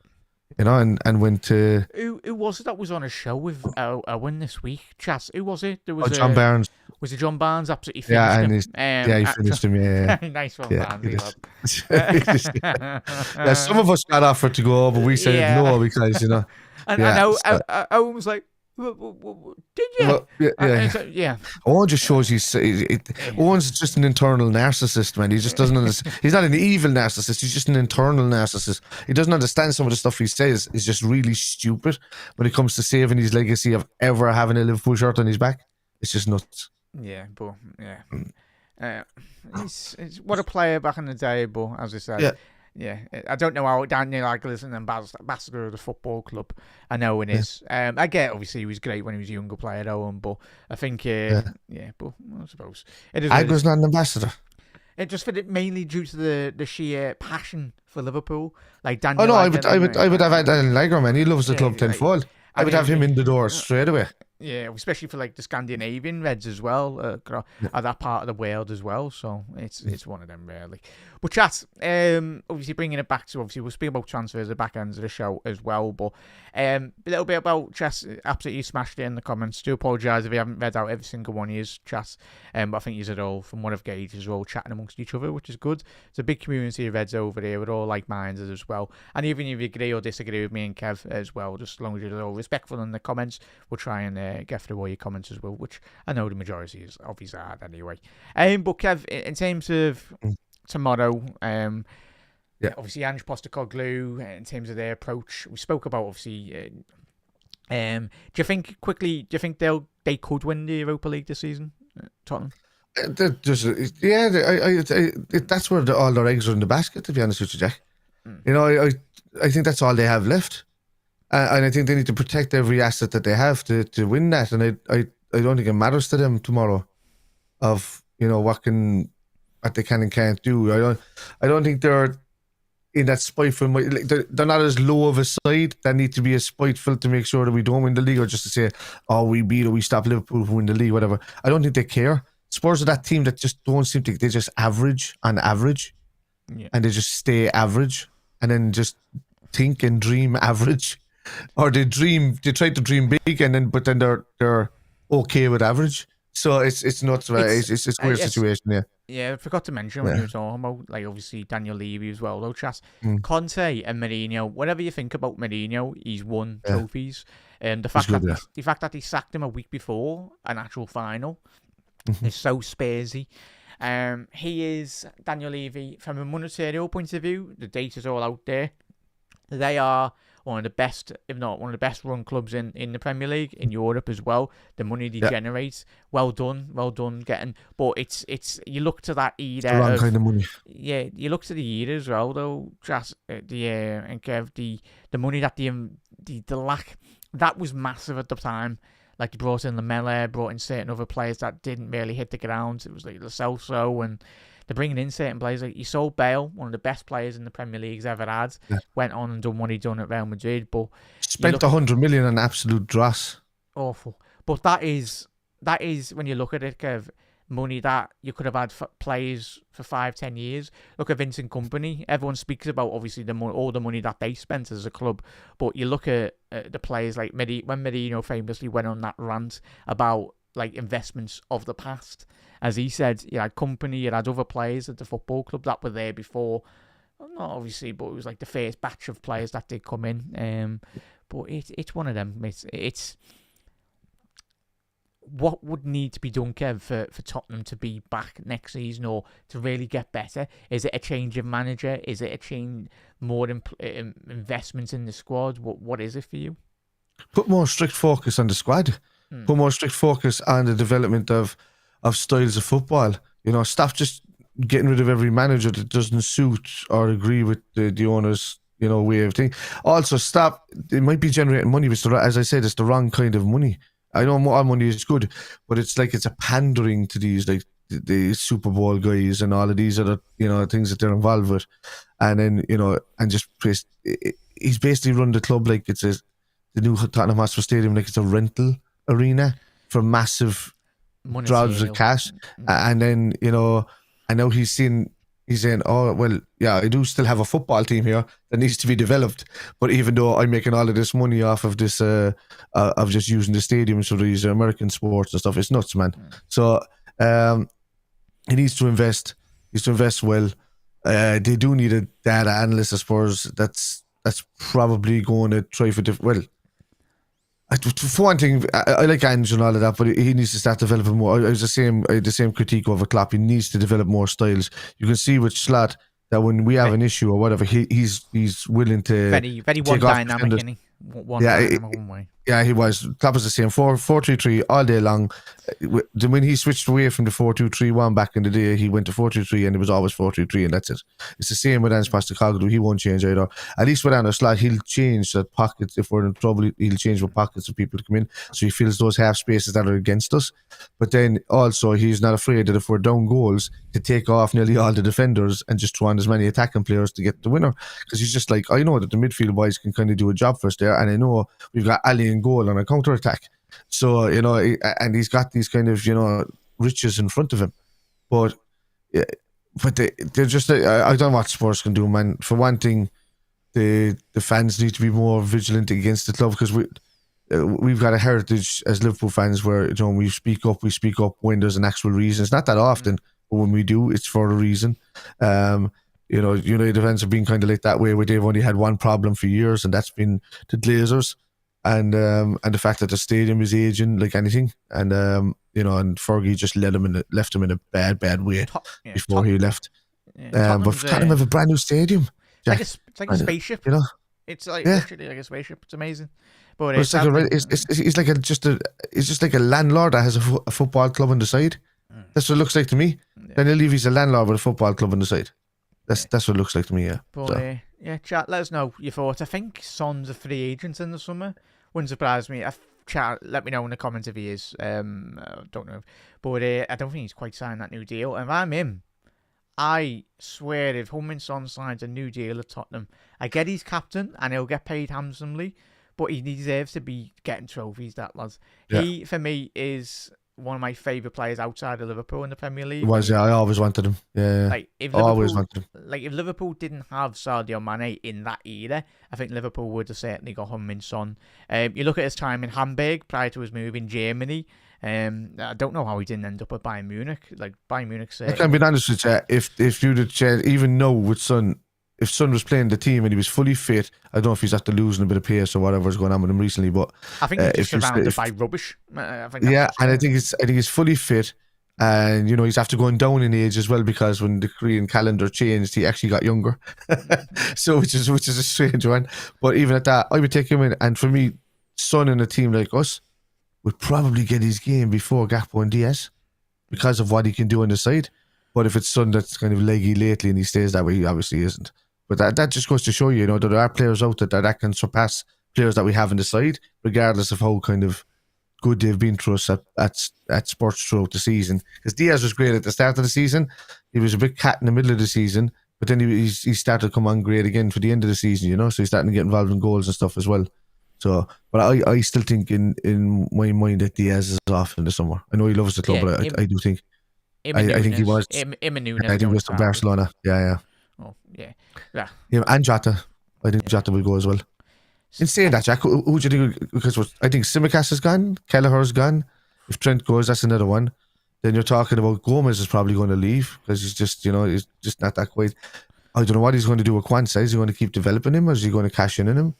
and went to... Who was it that was on a show with Owen this week? Chas, who was it? There was John Barnes. Was it John Barnes? Absolutely finished him. He finished him, yeah. Nice one, Barnes. Some of us got offered to go, but we said no because, And I know Owen was like, did you? Yeah. Owen just shows Owen's just an internal narcissist, man. He just doesn't understand. He's not an evil narcissist. He's just an internal narcissist. He doesn't understand some of the stuff he says. Is just really stupid when it comes to saving his legacy of ever having a Liverpool shirt on his back. It's just nuts. Yeah, but he's what a player back in the day. But as I said. Yeah, I don't know how Daniel Agler is an ambassador of the football club. I know it is. I get, obviously, he was great when he was a younger player, Owen, but I think, but I suppose. Agler's not an ambassador. It just fit it mainly due to the sheer passion for Liverpool. Like Daniel. I would have had Daniel Agler, man. He loves the club tenfold. I would have him in the door straight away. Yeah, especially for like the Scandinavian Reds as well, are that part of the world as well. So it's one of them really. But chat, obviously bringing it back to obviously we'll speak about transfers at the back end of the show as well. But a little bit about chat. Absolutely smashed it in the comments. Do apologise if you haven't read out every single one of his chats. But I think you're all, from what I've gauged, is all chatting amongst each other, which is good. It's a big community of Reds over there. We're all like-minded as well. And even if you agree or disagree with me and Kev as well, just as long as you're all respectful in the comments, we'll try and get through all your comments as well, which I know the majority is obviously hard anyway. But Kev, in terms of tomorrow, obviously Ange Postecoglou, in terms of their approach, we spoke about obviously. Do you think they could win the Europa League this season, Tottenham? That's where all their eggs are in the basket, to be honest with you, Jack. You know, I think that's all they have left. And I think they need to protect every asset that they have to win that. And I don't think it matters to them tomorrow of, you know, what they can and can't do. I don't think they're in that spiteful, like they're not as low of a side that need to be as spiteful to make sure that we don't win the league, or just to say, oh, we beat or we stop Liverpool from winning the league, whatever. I don't think they care. Spurs are that team that just don't seem to, they just average on average, and they just stay average, and then just think and dream average. Or they try to dream big, but then they're okay with average. So it's not it's a weird situation. Yeah, I forgot to mention when you were talking about, like, obviously Daniel Levy as well, though, Chas. Conte and Mourinho, whatever you think about Mourinho, he's won trophies. The fact that he sacked him a week before an actual final is so Spursy. He is, Daniel Levy, from a monetary point of view, the data's all out there. They are one of the best, if not one of the best run clubs in the Premier League, in Europe as well. The money they generate, well done getting. But it's you look to that era. It's the wrong kind of money. Yeah, you look to the era as well, though. Just and Kev, the money that the lack, that was massive at the time. Like, they brought in Lamela, brought in certain other players that didn't really hit the ground. It was like Lo Celso, and they're bringing in certain players. Like, you saw Bale, one of the best players in the Premier League's ever had, went on and done what he'd done at Real Madrid. But spent 100 million on absolute dross. Awful. But that is when you look at it, Kev, money that you could have had for players for 5-10 years. Look at Vincent Kompany. Everyone speaks about, obviously, all the money that they spent as a club. But you look at the players like when Mourinho famously went on that rant about, like, investments of the past. As he said, you had Kompany, you had other players at the football club that were there before. Well, not obviously, but it was like the first batch of players that did come in. But it's one of them. It's what would need to be done, Kev, for Tottenham to be back next season or to really get better? Is it a change of manager? Is it a change, more investment in the squad? What is it for you? Put more strict focus on the squad. Put more strict focus on the development of styles of football. You know, stop just getting rid of every manager that doesn't suit or agree with the owner's, you know, way of thinking. Also, stop. It might be generating money, but as I said, it's the wrong kind of money. I know all money is good, but it's like it's a pandering to these, like, the Super Bowl guys and all of these other, you know, things that they're involved with. And then, you know, and just he's basically run the club like it's the new Tottenham Hotspur Stadium, like it's a rental arena for massive drafts of cash. And then, you know, I know he's saying, oh, well, yeah, I do still have a football team here that needs to be developed. But even though I'm making all of this money off of this, of just using the stadiums for these American sports and stuff, it's nuts, man. So he needs to invest. He needs to invest well. They do need a data analyst, I suppose. That's probably going to try for different. For one thing, I like Ange and all of that, but he needs to start developing more. I was the same critique over Klopp. He needs to develop more styles. You can see with Slot that when we have an issue or whatever, he's willing to very one dynamic, isn't he? One way. Yeah, he was. Klopp was the same. 4-3-3 all day long. When he switched away from the 4-2-3-1 back in the day, he went to 4-3-3 and it was always 4-3-3, and that's it. It's the same with Ange Postecoglou. He won't change either. At least with Ange Slot, he'll change the pockets. If we're in trouble, he'll change the pockets of people to come in, so he fills those half spaces that are against us. But then also, he's not afraid that if we're down goals, to take off nearly all the defenders and just throw on as many attacking players to get the winner. Because he's just like, I know that the midfield boys can kind of do a job for us there, and I know we've got Ali in goal on a counter attack. So, you know, and he's got these kind of, you know, riches in front of him. But yeah, but they're just, I don't know what Spurs can do, man. For one thing, the fans need to be more vigilant against the club, because we've got a heritage as Liverpool fans where, you know, we speak up when there's an actual reason. It's not that often, but when we do, it's for a reason. You know, United fans have been kind of like that way, where they've only had one problem for years, and that's been the Glazers, and the fact that the stadium is aging like anything, and you know, and Fergie just left him in a bad way before he left. But Tottenham have a brand new stadium. Jack. It's like a spaceship. You know, it's like literally like a spaceship. It's amazing. But it's just like a landlord that has a football club on the side. That's what it looks like to me. Daniel Levy's a landlord with a football club on the side. That's what it looks like to me. Yeah. But chat, let us know your thoughts. I think Son's a free agent in the summer. Wouldn't surprise me. Chat, let me know in the comments if he is. Don't know, but I don't think he's quite signed that new deal. And if I'm him, I swear if Heung-min Son signs a new deal at Tottenham, I get he's captain and he'll get paid handsomely, but he deserves to be getting trophies, that lad. Yeah. He, for me, is one of my favourite players outside of Liverpool in the Premier League. He was, I always wanted him. Yeah. Like, if Liverpool didn't have Sadio Mane in that era, I think Liverpool would have certainly got Heung-min Son. You look at his time in Hamburg prior to his move in Germany. I don't know how he didn't end up at Bayern Munich. Like, Bayern Munich said, I can be honest with you, if you'd have even know with Son, if Son was playing the team and he was fully fit, I don't know if he's after losing a bit of pace or whatever's going on with him recently, but I think he's just surrounded by rubbish. I think he's fully fit, and you know, he's after going down in age as well, because when the Korean calendar changed, he actually got younger. So which is a strange one. But even at that, I would take him in, and for me, Son in a team like us would probably get his game before Gakpo and Diaz because of what he can do on the side. But if it's Son that's kind of leggy lately and he stays that way, he obviously isn't. But that just goes to show you, that there are players out there that can surpass players that we have in the side, regardless of how kind of good they've been through us at Spurs throughout the season. Because Diaz was great at the start of the season. He was a bit cat in the middle of the season, but then he started to come on great again for the end of the season, so he's starting to get involved in goals and stuff as well. So, but I still think in my mind that Diaz is off in the summer. I know he loves the club, but I do think I think he was. Nunez, I think he was to Barcelona. Yeah. Oh, yeah. Yeah, and Jota. I think Jota will go as well. In saying that, Jack, who do you think? Because I think Tsimikas is gone, Kelleher's gone. If Trent goes, that's another one. Then you're talking about Gomez is probably going to leave because he's just, he's just not that quite. I don't know what he's going to do with Kwanzaa. Is he going to keep developing him, or is he going to cash in him?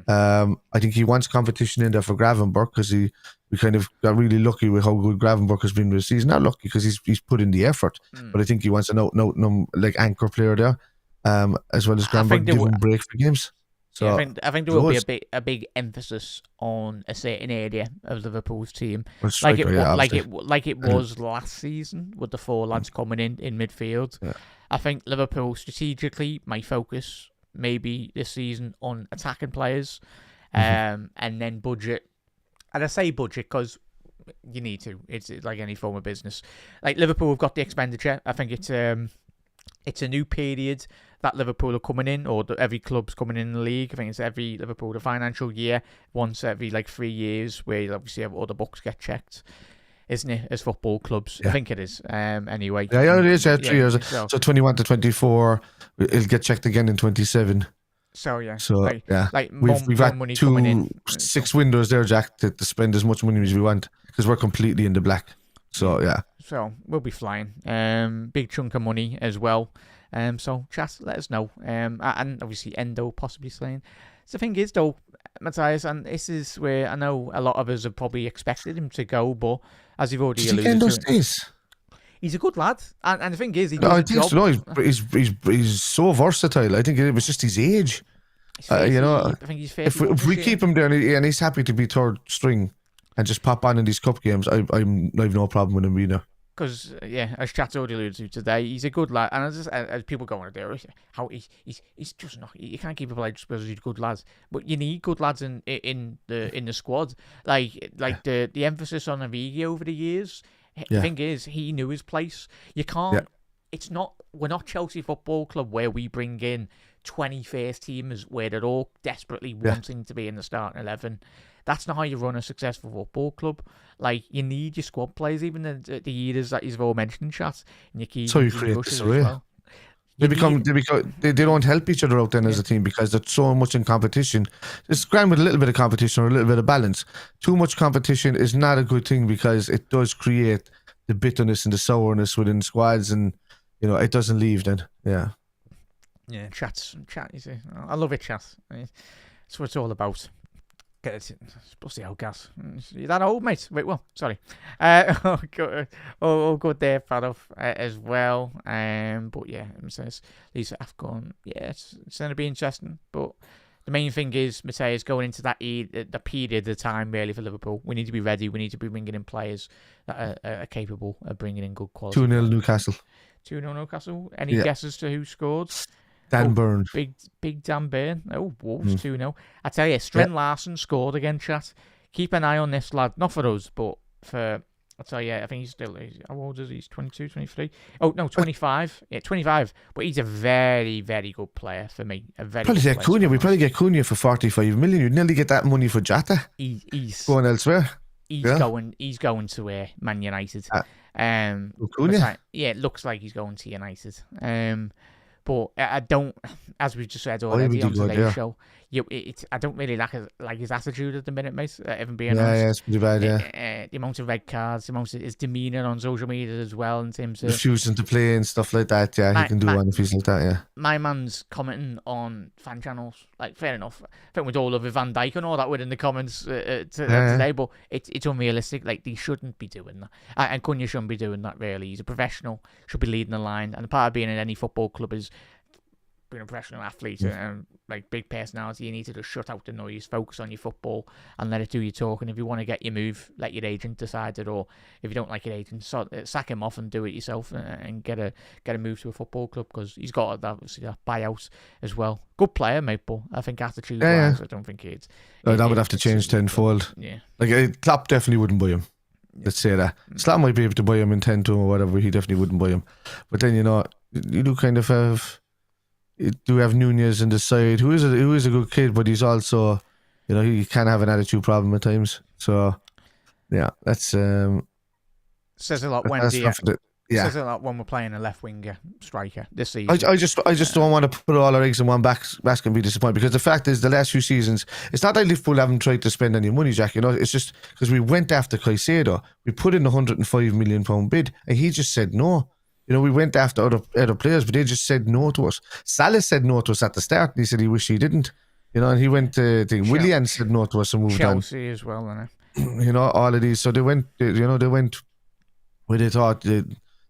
I think he wants competition in there for Gravenberch, because we kind of got really lucky with how good Gravenberch has been this season. Not lucky because he's put in the effort, but I think he wants an out like anchor player there, as well as Gravenberch, give him a break for games. So yeah, I think there will be a big emphasis on a certain area of Liverpool's team, like it was last season with the four lads coming in midfield. Yeah. I think Liverpool strategically might focus maybe this season on attacking players, and then budget. And I say budget because you need to. It's like any form of business. Like Liverpool have got the expenditure. I think it's a new period that Liverpool are coming in, or every club's coming in the league. I think it's every Liverpool the financial year, once every 3 years, where you obviously have all the books get checked, isn't it? As football clubs, I think it is. Anyway, yeah, it is. 3 years. So 21 to 24, it'll get checked again in 27. So yeah, we've got money 6 windows there, Jack, to spend as much money as we want, because we're completely in the black. So yeah. So we'll be flying. Big chunk of money as well. So chat, let us know. And obviously Endo possibly saying. So the thing is though, Matthias, and this is where I know a lot of us have probably expected him to go, but as you've already alluded to, he's a good lad, and the thing is, he's so versatile. I think it was just his age. I think he's if we keep him there and he's happy to be third string and just pop on in these cup games, I've no problem with him either. Because as Chat's already alluded to today, he's a good lad, and as people go on there, how he's just not. You can't keep a player just because he's good lads, but you need good lads in the squad. Like the emphasis on Origi over the years. The thing is, he knew his place. You can't. We're not Chelsea Football Club where we bring in 20 first teamers where they're all desperately wanting to be in the starting 11. That's not how you run a successful football club. Like, you need your squad players, even the years that you've all mentioned in chat, and your Keegans So you and create Rushes as disarray. well. They don't help each other out then as a team because there's so much in competition. It's grand with a little bit of competition or a little bit of balance. Too much competition is not a good thing because it does create the bitterness and the sourness within squads, and it doesn't leave then. Yeah. Yeah, chat. You see, I love it, chat. That's what it's all about. Get it. Supposed to be gas. You're that old, mate. Wait, well, sorry. All good there, Fadoff, as well. But yeah, it says Lisa Afcon. Yeah, it's going to be interesting. But the main thing is, Mateus going into that the period of time really for Liverpool. We need to be ready. We need to be bringing in players that are capable of bringing in good quality. 2-0 Newcastle. 2-0 Newcastle. Any guesses to who scored? Dan Burn. Big Dan Burn. Oh, Wolves 2-0. I tell you, Trent Larson scored again, chat. Keep an eye on this lad. Not for us, but for... I tell you, I think he's how old is he? He's 22, 23? Oh, no, 25. Yeah, 25. But he's a very, very good player for me. We probably get Cunha for 45 million. You'd nearly get that money for Jota. He's going elsewhere. He's going to Man United. Cunha? It looks like he's going to United. But I don't, as we just said already on today's show, I don't really like his attitude at the minute, mate. Even being honest. Yeah, it's pretty bad, yeah. The amount of red cards, the amount of his demeanour on social media as well, in terms of refusing to play and stuff like that. Yeah, he can do one if he's like that. Yeah. My man's commenting on fan channels, like fair enough. I think we'd all love Van Dijk and all that within the comments today, but it's unrealistic. Like, they shouldn't be doing that, and Cunha shouldn't be doing that. Really, he's a professional, should be leading the line, and part of being in any football club is being a professional athlete and like big personality. You need to just shut out the noise, focus on your football, and let it do your talking. If you want to get your move, let your agent decide it, or if you don't like your agent, sack him off and do it yourself, and get a move to a football club, because he's got that buyout as well. Good player, mate, but I think attitude wise, I don't think it's. That would have to change tenfold. Yeah, like Klopp definitely wouldn't buy him. Let's say that. Slot might be able to buy him in 10 or whatever. He definitely wouldn't buy him. But then you do kind of have. You do have Nunez in the side, who is a good kid, but he's also, he can have an attitude problem at times. So, yeah, that's says a lot when says a lot when we're playing a left winger striker this season. I just don't want to put all our eggs in one basket and be disappointed, because the fact is, the last few seasons, it's not like Liverpool haven't tried to spend any money, Jack. It's just because we went after Caicedo, we put in a £105 million bid, and he just said no. We went after other players, but they just said no to us. Salah said no to us at the start, and he said he wished he didn't. And he went to Willian said no to us and moved on. Chelsea as well, innit? All of these. So they went, they went where they thought the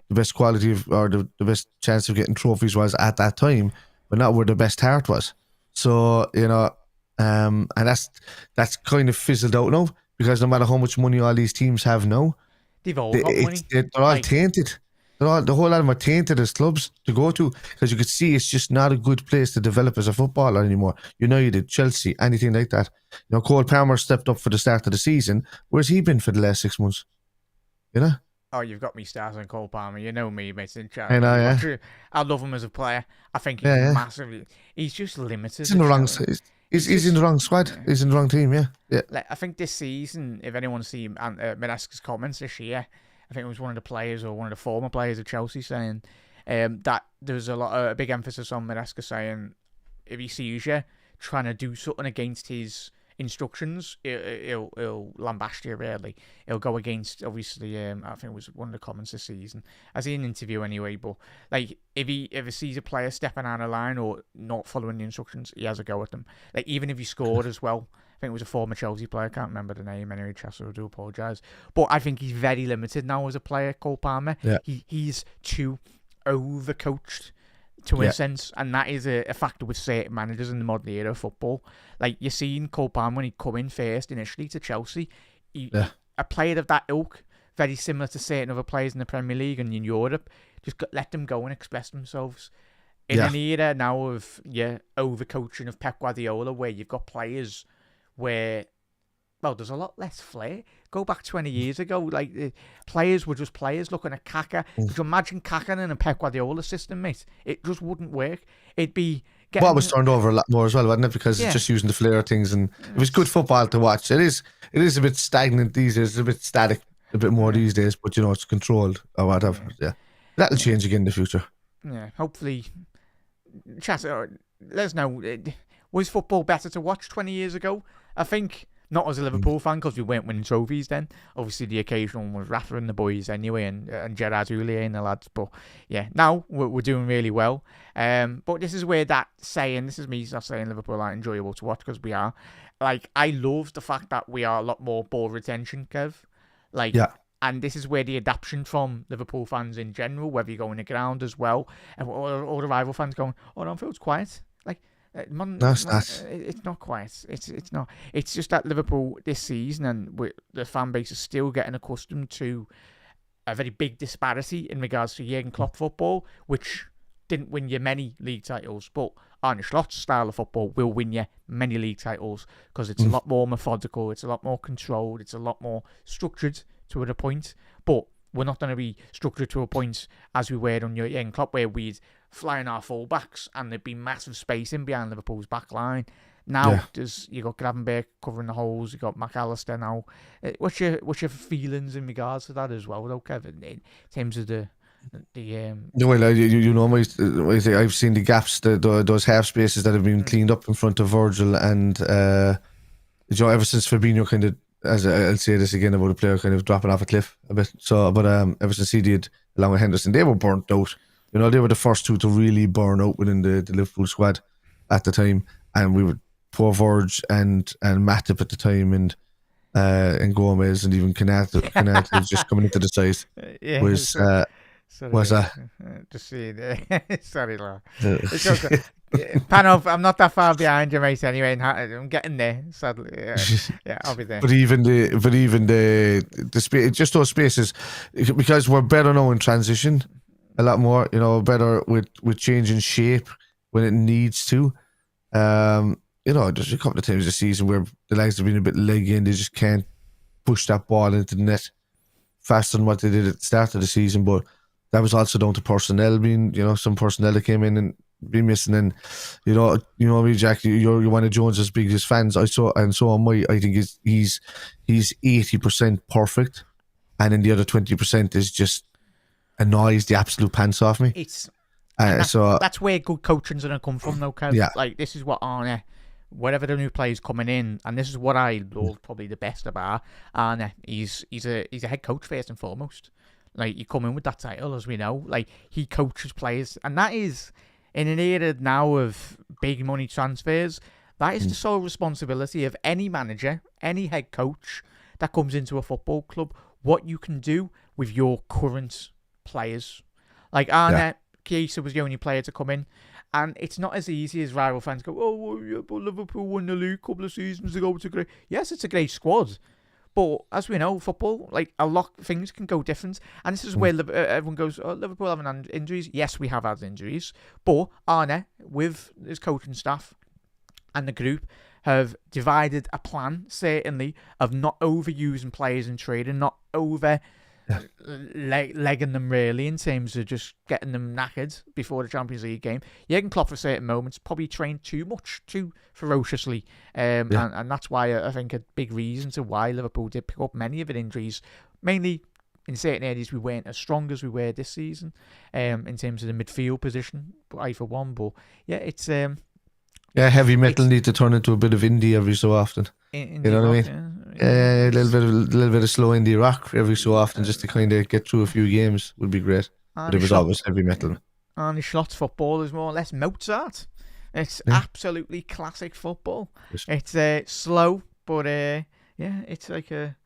best quality or the best chance of getting trophies was at that time, but not where the best heart was. So, and that's kind of fizzled out now, because no matter how much money all these teams have now, they've all got money. They're all tainted. The whole lot of them are tainted as clubs to go to, because you could see it's just not a good place to develop as a footballer anymore. United, Chelsea, anything like that. Cole Palmer stepped up for the start of the season. Where's he been for the last 6 months? Oh, you've got me starting on Cole Palmer. You know me, mate. I know, yeah. I love him as a player. I think he's massively. He's just limited. He's in the wrong. He's in the wrong squad. Yeah. He's in the wrong team. Yeah. Like, I think this season, if anyone's seen Menesca's comments this year, I think it was one of the players or one of the former players of Chelsea saying that there was a big emphasis on Menesca saying if he sees you trying to do something against his instructions, he'll lambast you, really. He'll go against, obviously, I think it was one of the comments this season, as in an interview anyway, but like if he ever sees a player stepping out of line or not following the instructions, he has a go at them. Like, even if he scored as well. I think it was a former Chelsea player. I can't remember the name anyway, Chester, I do apologise. But I think he's very limited now as a player, Cole Palmer. Yeah. He's too overcoached to a sense, and that is a factor with certain managers in the modern era of football. Like, you're seeing Cole Palmer when he come in first initially to Chelsea. A player of that ilk, very similar to certain other players in the Premier League and in Europe, just let them go and express themselves. In an era now of overcoaching of Pep Guardiola, where you've got players where, well, there's a lot less flair. Go back 20 years ago, like, players were just players. Looking at Kaka, could you imagine Kaka in a Pep Guardiola system, mate? It just wouldn't work. It'd be ball was turned over a lot more as well, wasn't it? Because it's just using the flair of things, and it was good football to watch. It is a bit stagnant these days. It's a bit static, a bit more these days. But it's controlled or whatever. Yeah, that'll change again in the future. Yeah, hopefully. Chat. Let us know. Was football better to watch 20 years ago? I think. Not as a Liverpool fan, because we weren't winning trophies then. Obviously, the occasional one was Rafa and the boys anyway, and Gerard Houllier and the lads. But yeah, now we're doing really well. But this is where that saying, this is me not saying Liverpool aren't enjoyable to watch, because we are. Like, I love the fact that we are a lot more ball retention, Kev. Like, yeah. And this is where the adaptation from Liverpool fans in general, whether you go in the ground as well, or the rival fans going, Anfield's quiet. Like, it's not quiet. It's not. It's just that Liverpool this season and the fan base is still getting accustomed to a very big disparity in regards to Jurgen Klopp football, which didn't win you many league titles, but Arne Slot's style of football will win you many league titles, because it's a lot more methodical, it's a lot more controlled, it's a lot more structured to a point. But we're not going to be structured to a point as we were on Jurgen Klopp, where we'd fly in our full-backs and there'd be massive space in behind Liverpool's back line. Now, you got Gravenberg covering the holes, you got McAllister now. What's your feelings in regards to that as well, though, Kevin, in terms of the well, I've seen the gaps, those half spaces that have been cleaned up in front of Virgil, and ever since Fabinho kind of, as I'll say this again about a player kind of dropping off a cliff a bit. So, but ever since he did, along with Henderson, they were burnt out. They were the first two to really burn out within the Liverpool squad at the time, and we were poor Verge and Matip at the time, and Gomez, and even Kanata was just coming into the side. What's that? Just see it. Sorry, Laura. Panov, I'm not that far behind you, mate. Anyway, I'm getting there. Sadly, yeah, I'll be there. But even the space, just those spaces, because we're better now in transition, a lot more. Better with changing shape when it needs to. There's a couple of times this season where the legs have been a bit leggy and they just can't push that ball into the net faster than what they did at the start of the season. But that was also down to personnel being, some personnel that came in and be missing. And me, Jack, you're one of Jones's biggest fans. So am I. I think he's 80% perfect, and then the other 20% is just annoys the absolute pants off me. That's where good coaching's gonna come from, though. Yeah. Like, this is what Arne, whatever the new player's coming in, and this is what I love probably the best about Arne. He's a head coach first and foremost. Like, you come in with that title, as we know. Like, he coaches players, and that is, in an era now of big money transfers, that is the sole responsibility of any manager, any head coach that comes into a football club, what you can do with your current players. Like, Arne, Chiesa was the only player to come in, and it's not as easy as rival fans go, but Liverpool won the league a couple of seasons ago. Yes, it's a great squad. But as we know, football, like, a lot of things can go different. And this is where everyone goes, Liverpool haven't had injuries. Yes, we have had injuries. But Arne, with his coaching staff and the group, have divided a plan, certainly, of not overusing players in trading, not legging them, really, in terms of just getting them knackered before the Champions League game. Jurgen Klopp, for certain moments, probably trained too ferociously, and that's why I think a big reason to why Liverpool did pick up many of the injuries, mainly in certain areas we weren't as strong as we were this season, in terms of the midfield position, I for one. But yeah, it's heavy metal need to turn into a bit of indie every so often. You know what I mean? A little bit of slow indie rock every so often, just to kind of get through a few games would be great. But it was always heavy metal. Arne Slot's football is more or less Mozart. It's absolutely classic football. Yes. It's slow, but it's like a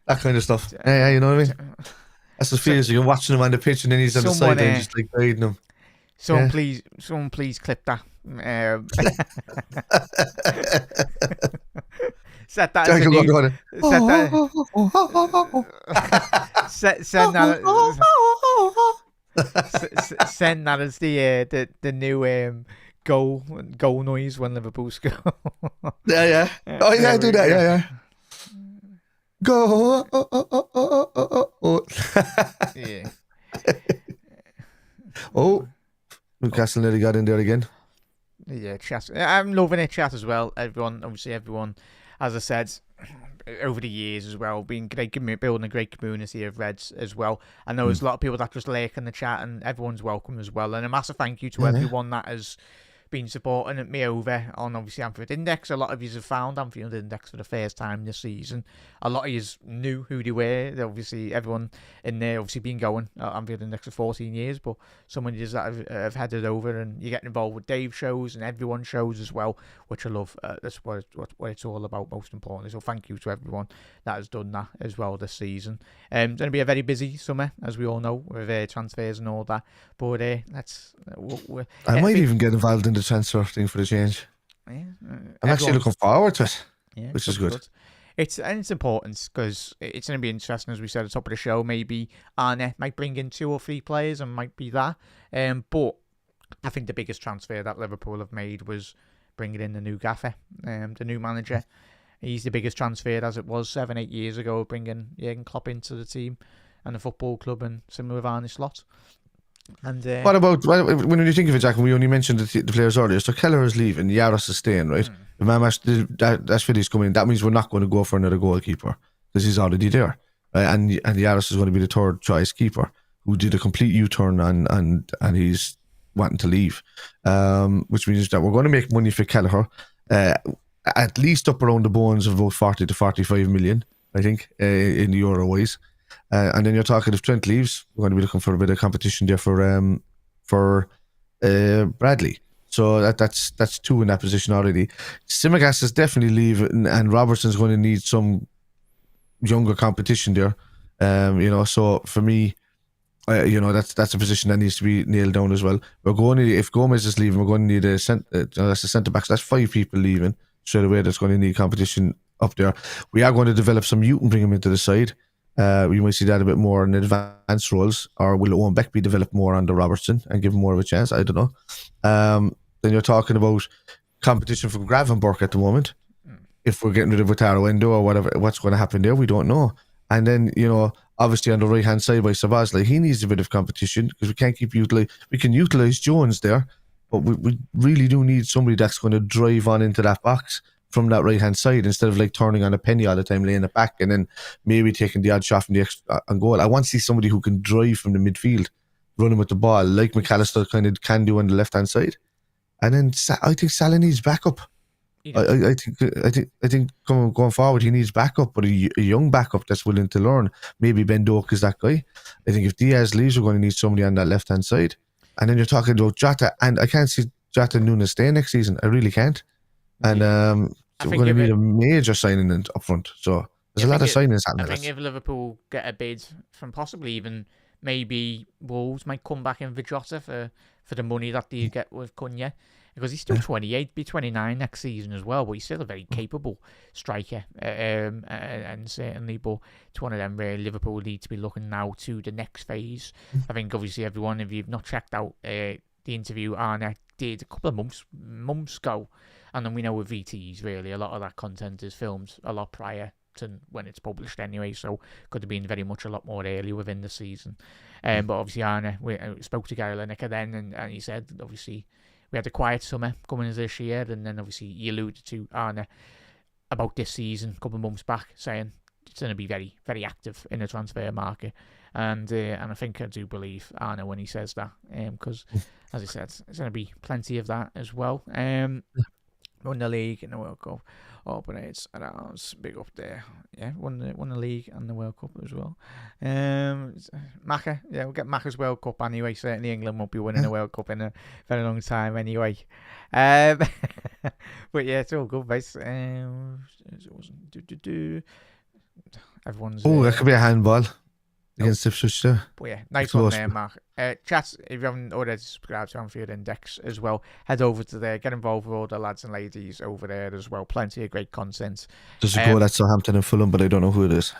that kind of stuff. Yeah, you know what I mean? That's the feels. You're watching him on the pitch, and then he's on the sideline just like guiding him. Someone please clip that. Set that as send that as the new goal noise when Liverpool score. Yeah. Oh yeah, do that. Yeah. Go. Yeah. Oh. Newcastle nearly got in there again. Yeah, chat. I'm loving it, chat as well. Everyone, as I said, over the years as well, being great, building a great community of Reds as well. I know there's a lot of people that just lurk in the chat, and everyone's welcome as well. And a massive thank you to everyone that has been supporting me over on obviously Anfield Index. A lot of you have found Anfield Index for the first time this season. A lot of you knew who they were. Obviously, everyone in there obviously been going at Anfield Index for 14 years, but some of you that have headed over and you're getting involved with Dave's shows and everyone's shows as well, which I love. That's what it's all about, most importantly. So thank you to everyone that has done that as well this season. It's going to be a very busy summer, as we all know, with transfers and all that. But I might even get involved in the transfer thing for the change. Yeah, I'm actually looking forward to it, yeah, which is good. It's important because it's going to be interesting, as we said at the top of the show. Maybe Arne might bring in 2 or 3 players and might be that. But I think the biggest transfer that Liverpool have made was bringing in the new gaffer, the new manager. He's the biggest transfer, as it was 7-8 years ago, bringing Jurgen Klopp into the team and the football club, and similar with Arne Slot. And what about when you think of it, Jack? We only mentioned the players earlier. So Keller is leaving, Yaros is staying, right? That's coming in. That means we're not going to go for another goalkeeper because he's already there, right? And Yaros is going to be the third choice keeper who did a complete U-turn and he's wanting to leave, which means that we're going to make money for Kelleher, at least up around the bones of about 40 to 45 million, I think, in the euro wise. And then you're talking, if Trent leaves, we're going to be looking for a bit of competition there for Bradley. So that's 2 in that position already. Simigas is definitely leaving, and Robertson's going to need some younger competition there. So for me, that's a position that needs to be nailed down as well. If Gomez is leaving, we're going to need that's a centre back. So that's 5 people leaving straight away. That's going to need competition up there. We are going to develop some youth and bring him into the side. We might see that a bit more in advanced roles, or will Owen Beck be developed more under Robertson and give him more of a chance? I don't know. Then you're talking about competition from Gravenberch at the moment. If we're getting rid of Wataru Endo or whatever, what's going to happen there, we don't know. And then, obviously on the right hand side by Sabazlai, he needs a bit of competition because we can't we can utilize Jones there, but we really do need somebody that's going to drive on into that box from that right hand side instead of turning on a penny all the time, laying it back and then maybe taking the odd shot from the extra on goal. I want to see somebody who can drive from the midfield, running with the ball like McAllister kind of can do on the left hand side. And then I think Salah needs backup. I think going forward he needs backup, but a young backup that's willing to learn. Maybe Ben Doak is that guy. I think if Diaz leaves, we're going to need somebody on that left hand side. And then you're talking about Jota, and I can't see Jota and Nunez staying next season. I really can't. And so we're going to need a major signing up front. So there's a lot of signings happening. I think if Liverpool get a bid from possibly even maybe Wolves might come back in for Jota for the money that they get with Cunha, because he's still 28, be 29 next season as well, but he's still a very capable striker, and certainly, but it's one of them where Liverpool need to be looking now to the next phase. I think obviously everyone, if you've not checked out the interview Arne did a couple of months ago, and then we know with VTs really a lot of that content is filmed a lot prior to when it's published anyway, so could have been very much a lot more early within the season. But obviously Arne, we spoke to Gary Lineker then, and he said obviously we had a quiet summer coming into this year, and then obviously he alluded to Arne about this season a couple of months back, saying it's going to be very, very active in the transfer market. And I think I do believe Arne when he says that, because as I said, there's going to be plenty of that as well. Won the league and the World Cup. Operates around big up there. Yeah, won the league and the World Cup as well. Maka, yeah, we'll get Maka's World Cup anyway. Certainly England won't be winning the World Cup in a very long time anyway. But yeah, it's all good, mate. Everyone's. That could be a handball. Against Ipswich there. But yeah, nice one there, Mark. Chat, if you haven't already subscribed to Anfield Index as well, head over to there, get involved with all the lads and ladies over there as well. Plenty of great content. There's a goal at Southampton and Fulham, but I don't know who it is.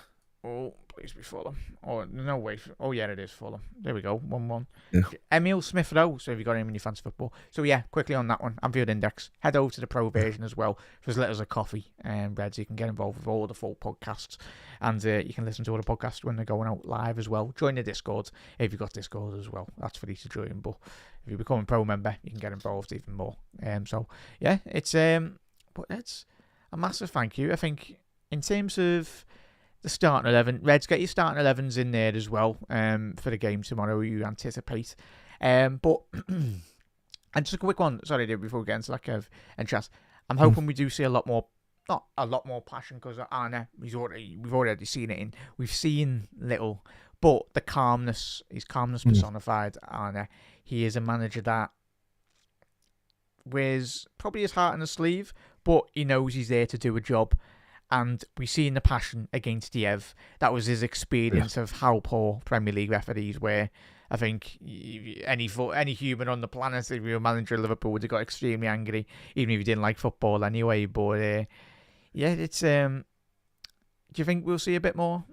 Oh, always be Fulham. Or no way. Oh yeah, it is Fulham. There we go. 1-1. Yeah. Emil Smith Rowe. So have you got him in your fantasy football? So yeah, quickly on that one. Anfield Index. Head over to the pro version as well for as little as a coffee and bread, so you can get involved with all the full podcasts, and you can listen to all the podcasts when they're going out live as well. Join the Discord if you've got Discord as well. That's free to join, but if you become a pro member, you can get involved even more. So yeah, it's but it's a massive thank you. I think in terms of the starting 11, Reds, get your starting 11s in there as well for the game tomorrow you anticipate. But and just a quick one, sorry, before we get into that, Kev and chat, I'm hoping we do see a lot more, not a lot more passion, because Arne, we've already seen it in. We've seen little, but the calmness, his calmness personified. Arne, he is a manager that wears probably his heart on his sleeve, but he knows he's there to do a job. And we've seen the passion against Diev. That was his experience of how poor Premier League referees were. I think any human on the planet, if you were a manager of Liverpool, would have got extremely angry, even if you didn't like football anyway. But yeah, it's. Do you think we'll see a bit more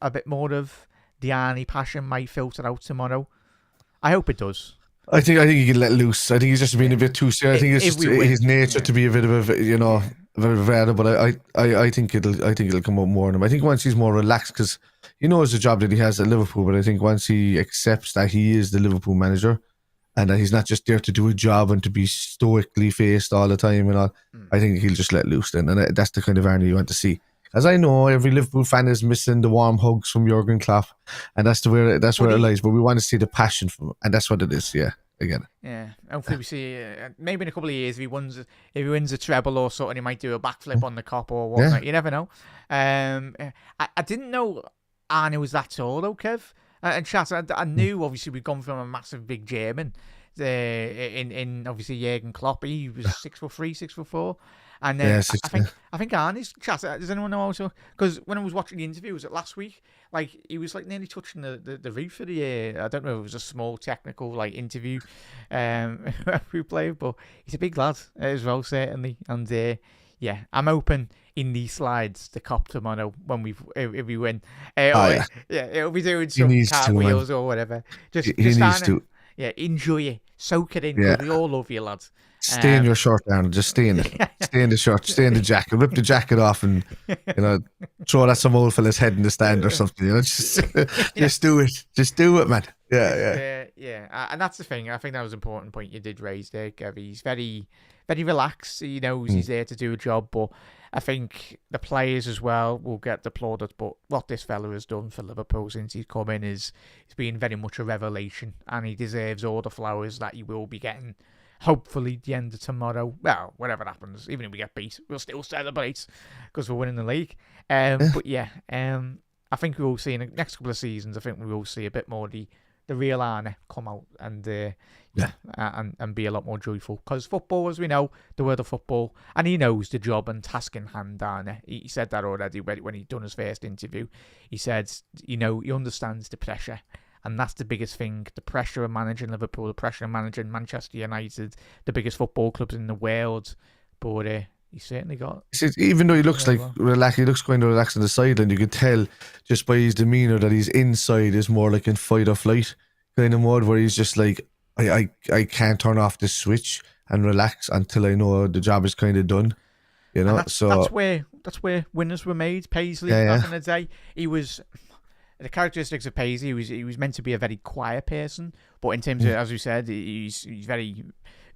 of the Arne passion might filter out tomorrow? I hope it does. I think he can let loose. I think he's just being a bit too serious. I think it's just his nature to be a bit of a very rare, but I think it'll come out more in him. I think once he's more relaxed, because he knows the job that he has at Liverpool, but I think once he accepts that he is the Liverpool manager and that he's not just there to do a job and to be stoically faced all the time and all, I think he'll just let loose then, and that's the kind of Arne you want to see. As I know, every Liverpool fan is missing the warm hugs from Jurgen Klopp, and that's where it lies. But we want to see the passion from him, and that's what it is. Yeah. Again. Yeah, hopefully we see maybe in a couple of years if he wins a treble or something, he might do a backflip on the cop or whatnot. Yeah. You never know. I didn't know Arne was that tall though, Kev. And chat, I knew obviously we've gone from a massive big German in obviously Jurgen Klopp. He was 6'3", 6'4". And then I think Arne's chat. Does anyone know also? Because when I was watching the interview, was it last week? Like he was like nearly touching the roof of the. I don't know if it was a small technical like interview, replay, but he's a big lad as well, certainly. And yeah, I'm hoping in these slides the cop tomorrow when if we win. Yeah, it'll be doing some cartwheels or whatever. He needs to. Yeah, enjoy it, soak it in. Yeah. We all love you, lads. Stay in your shirt, Arne. Just stay in it. Stay in the shirt. Stay in the jacket. Rip the jacket off and throw it at some old fella's head in the stand or something. Just do it. Just do it, man. Yeah. And that's the thing. I think that was an important point you did raise there, Kev. He's very, very relaxed. He knows he's there to do a job, but I think the players as well will get the plaudits. But what this fella has done for Liverpool since he's come in is he's been very much a revelation, and he deserves all the flowers that he will be getting. Hopefully, the end of tomorrow. Well, whatever happens, even if we get beat, we'll still celebrate because we're winning the league. But yeah, I think we will see in the next couple of seasons. I think we will see a bit more the real Arne come out and and be a lot more joyful. Because football, as we know, the word of football, and he knows the job and task in hand. Arne, he said that already when he done his first interview. He said, he understands the pressure. And that's the biggest thing, the pressure of managing Liverpool, the pressure of managing Manchester United, the biggest football clubs in the world. But he certainly got... Even though he looks like relaxed, he looks kind of relaxed on the sideline, you could tell just by his demeanour that his inside is more like in fight or flight kind of mode, where he's just like, I can't turn off this switch and relax until I know the job is kind of done. That's where winners were made. Paisley back in the day, he was... The characteristics of Paisley, he was meant to be a very quiet person, but in terms of, as we said, he's very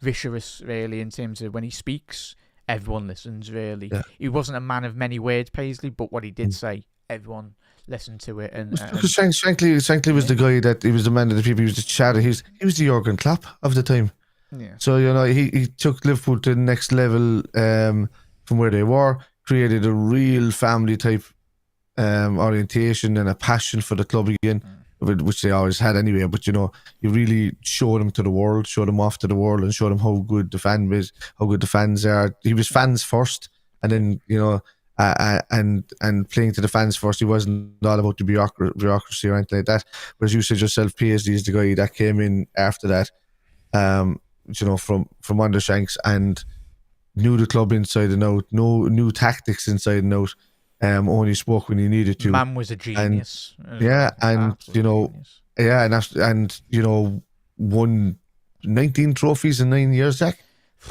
vicious, really, in terms of when he speaks, everyone listens, really. Yeah. He wasn't a man of many words, Paisley, but what he did say, everyone listened to it. Because Shankly was the guy that, he was the man of the people, he was the chatter, he was the Jurgen Klopp of the time. Yeah. So, he took Liverpool to the next level from where they were, created a real family type orientation and a passion for the club again, which they always had anyway. But you really showed them to the world, showed them off to the world, and showed them how good the fan is, how good the fans are. He was fans first, and then and playing to the fans first. He wasn't all about the bureaucracy or anything like that. Whereas you said yourself, PSG is the guy that came in after that, from under Shanks and knew the club inside and out, knew tactics inside and out. only spoke when he needed to. Man was a genius. Yeah, and Absolute genius. yeah, and won 19 trophies in 9 years, Jack.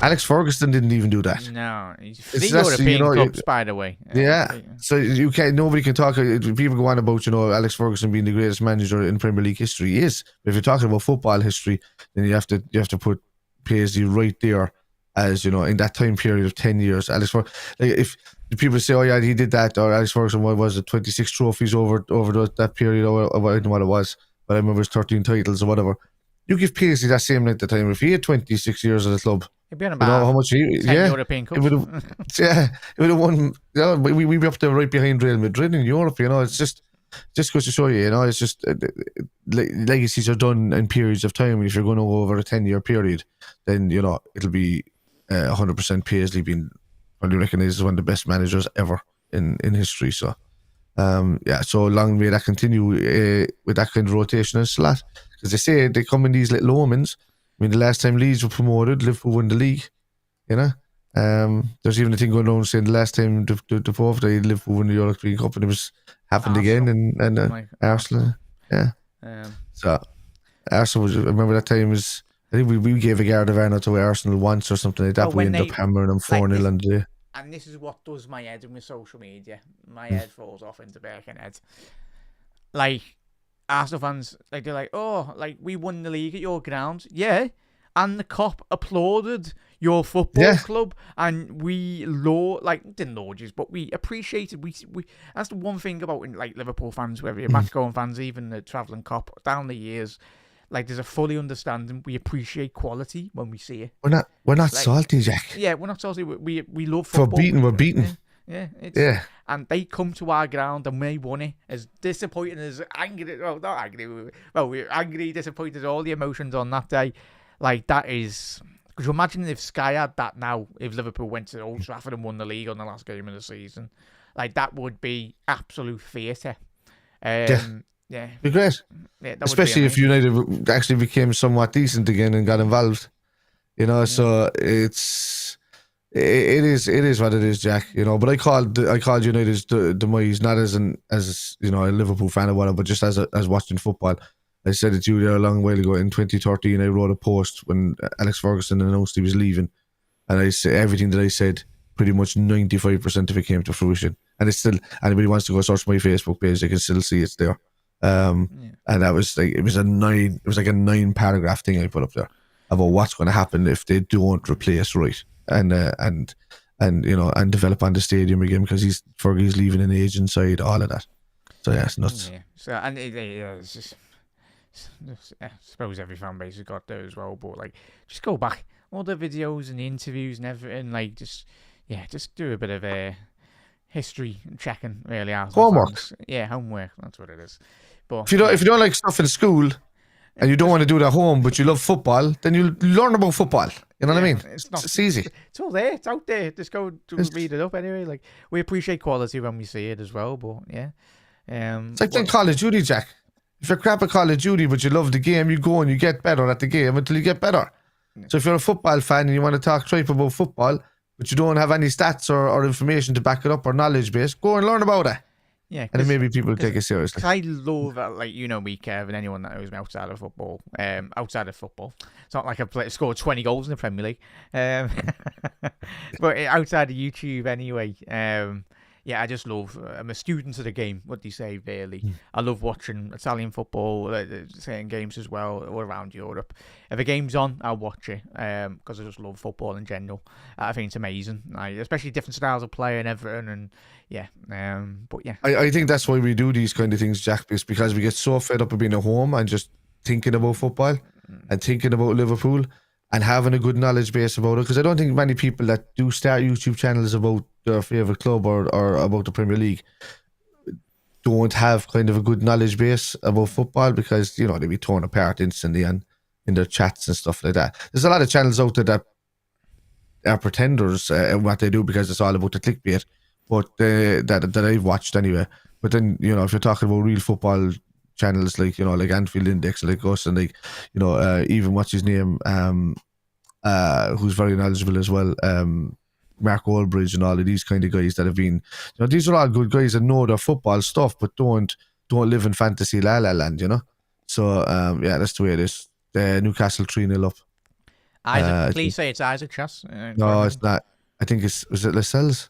Alex Ferguson didn't even do that. No, he's 3 European clubs, by the way. Yeah, so nobody can talk. People go on about Alex Ferguson being the greatest manager in Premier League history. He is. But if you're talking about football history, then you have to put Paisley right there as in that time period of 10 years. Alex Ferguson, like if people say, oh yeah, he did that, or Alex Ferguson was it 26 trophies over that period, or I don't know what it was, but I remember his 13 titles or whatever. You give Paisley that same length of time. If he had 26 years at the club, he'd be on about how much 10 European Cups. It would have won. We'd be up there right behind Real Madrid in Europe. It's just goes to show you. It's just legacies are done in periods of time. If you're going to go over a 10-year period, then it'll be 100% Paisley being probably recognised as one of the best managers ever in history. So so long may that continue with that kind of rotation and slot. Because they say they come in these little omens. I mean, the last time Leeds were promoted, Liverpool won the league. There's even a thing going on saying the last time the fourth day Liverpool won the European Cup, and it was happened again, and Arsenal. Yeah. So Arsenal was. I remember that time was. I think we gave a guard of honour to Arsenal once or something like that. We ended up hammering them 4-0 on the day. And this is what does my head in with social media. My head falls off into Birkenhead. Like, Arsenal fans, like, they're like, oh, like, we won the league at your ground. Yeah. And the cop applauded your football club, and we didn't laud you, but we appreciated. We that's the one thing about like Liverpool fans, whether you're match-going fans, even the travelling cop, down the years. Like, there's a fully understanding. We appreciate quality when we see it. We're not salty, Jack. Yeah, we're not salty. We love football. We're beaten. Yeah. And they come to our ground and we won it. As disappointing, as angry. Well, not angry. Well, we're angry, disappointed, all the emotions on that day. Like, that is. Could you imagine if Sky had that now? If Liverpool went to Old Trafford and won the league on the last game of the season, like, that would be absolute theatre. Yeah, be great. Yeah, especially if United actually became somewhat decent again and got involved. So it is what it is, Jack. But I called United's demise not as a Liverpool fan or whatever, but just as watching football. I said it to you there a long while ago. In 2013, I wrote a post when Alex Ferguson announced he was leaving, and I say everything that I said, pretty much 95% of it came to fruition. And it's still, anybody wants to go search my Facebook page, they can still see it's there. And that was like it was like a 9-paragraph thing I put up there about what's going to happen if they don't replace Wright and develop on the stadium again, because Fergie's leaving an age inside, all of that. So yeah, it's nuts. Yeah. So and it's just I suppose every fan base has got there as well, but like just go back all the videos and the interviews and everything, like just do a bit of history checking, really. Homework. Yeah, homework. That's what it is. But if you don't like stuff in school and you don't want to do it at home, but you love football, then you learn about football. You know what I mean? It's easy. It's all there. It's out there. Just go read it up anyway. Like, we appreciate quality when we see it as well. But yeah, it's like Call of Duty, Jack. If you're crap at Call of Duty but you love the game, you go and you get better at the game until you get better. So if you're a football fan and you want to talk tripe about football, but you don't have any stats or information to back it up or knowledge base, go and learn about it. Yeah, and then maybe people take it seriously. I love, me, Kev, and anyone that knows me outside of football. It's not like I scored 20 goals in the Premier League. But outside of YouTube anyway, I just love. I'm a student of the game. What do you say, really? I love watching Italian football, certain games as well, all around Europe. If a game's on, I'll watch it because I just love football in general. I think it's amazing, especially different styles of play and everything. And I think that's why we do these kind of things, Jack, because we get so fed up of being at home and just thinking about football and thinking about Liverpool and having a good knowledge base about it. Because I don't think many people that do start YouTube channels about their favourite club or about the Premier League don't have kind of a good knowledge base about football, because they be torn apart instantly and in their chats and stuff like that. There's a lot of channels out there that are pretenders in what they do because it's all about the clickbait, but that I've watched anyway. But then if you're talking about real football channels like Anfield Index, like us, and even what's his name, who's very knowledgeable as well, Mark Olbridge and all of these kind of guys that have been, these are all good guys that know their football stuff, but don't live in fantasy la la land, So that's the way it is. Newcastle 3-0 up. Isaac, please say it's Isaac, Chas. No, it's not. I think was it Lascelles?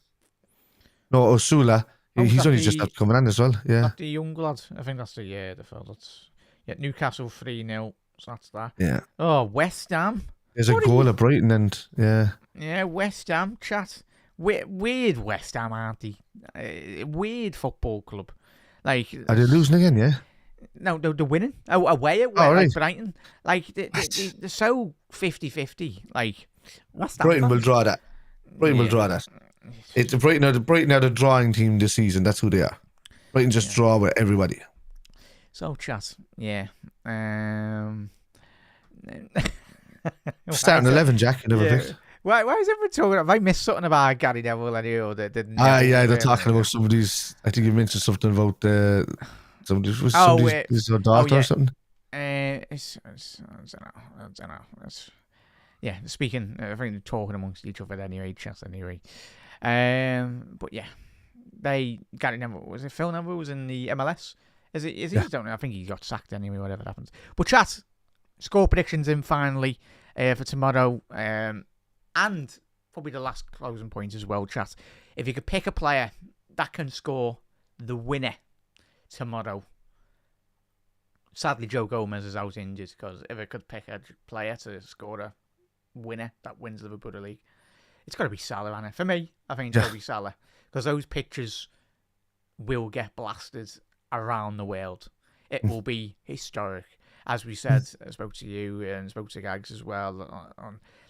No, Osula. He's only just up coming in as well. Yeah. Not the young lad. I think that's the fella. Newcastle 3-0. So that's that. Yeah. Oh, West Ham. There's a goal at Brighton and yeah. Yeah, West Ham, chat. Weird West Ham, aren't they? Weird football club. Like, are they losing again? Yeah. No, they're winning. Away at right. Brighton. Like, they're so 50-50. Like, West Ham. Brighton will draw that. Brighton will draw that. It's Brighton are the drawing team this season. That's who they are. Brighton just draw with everybody. So, chat. Yeah. Starting 11, Jack. You never picked. Why is everyone talking? Have I missed something about Gary Neville? They're talking about somebody's. I think you mentioned something about somebody's daughter or something. I don't know. Speaking. I think they're talking amongst each other anyway. Just anyway. But yeah, Gary Neville, was it Phil Neville was in the MLS? Is he? I don't know. I think he got sacked anyway. Whatever happens. But chat, score predictions in finally for tomorrow. And probably the last closing point as well, chat. If you could pick a player that can score the winner tomorrow. Sadly, Joe Gomez is out injured, because if I could pick a player to score a winner that wins Liverpool the league, it's got to be Salah, Anna. For me, I think it's got to be Salah, because those pictures will get blasted around the world. It will be historic. As we said, I spoke to you and spoke to Gags as well.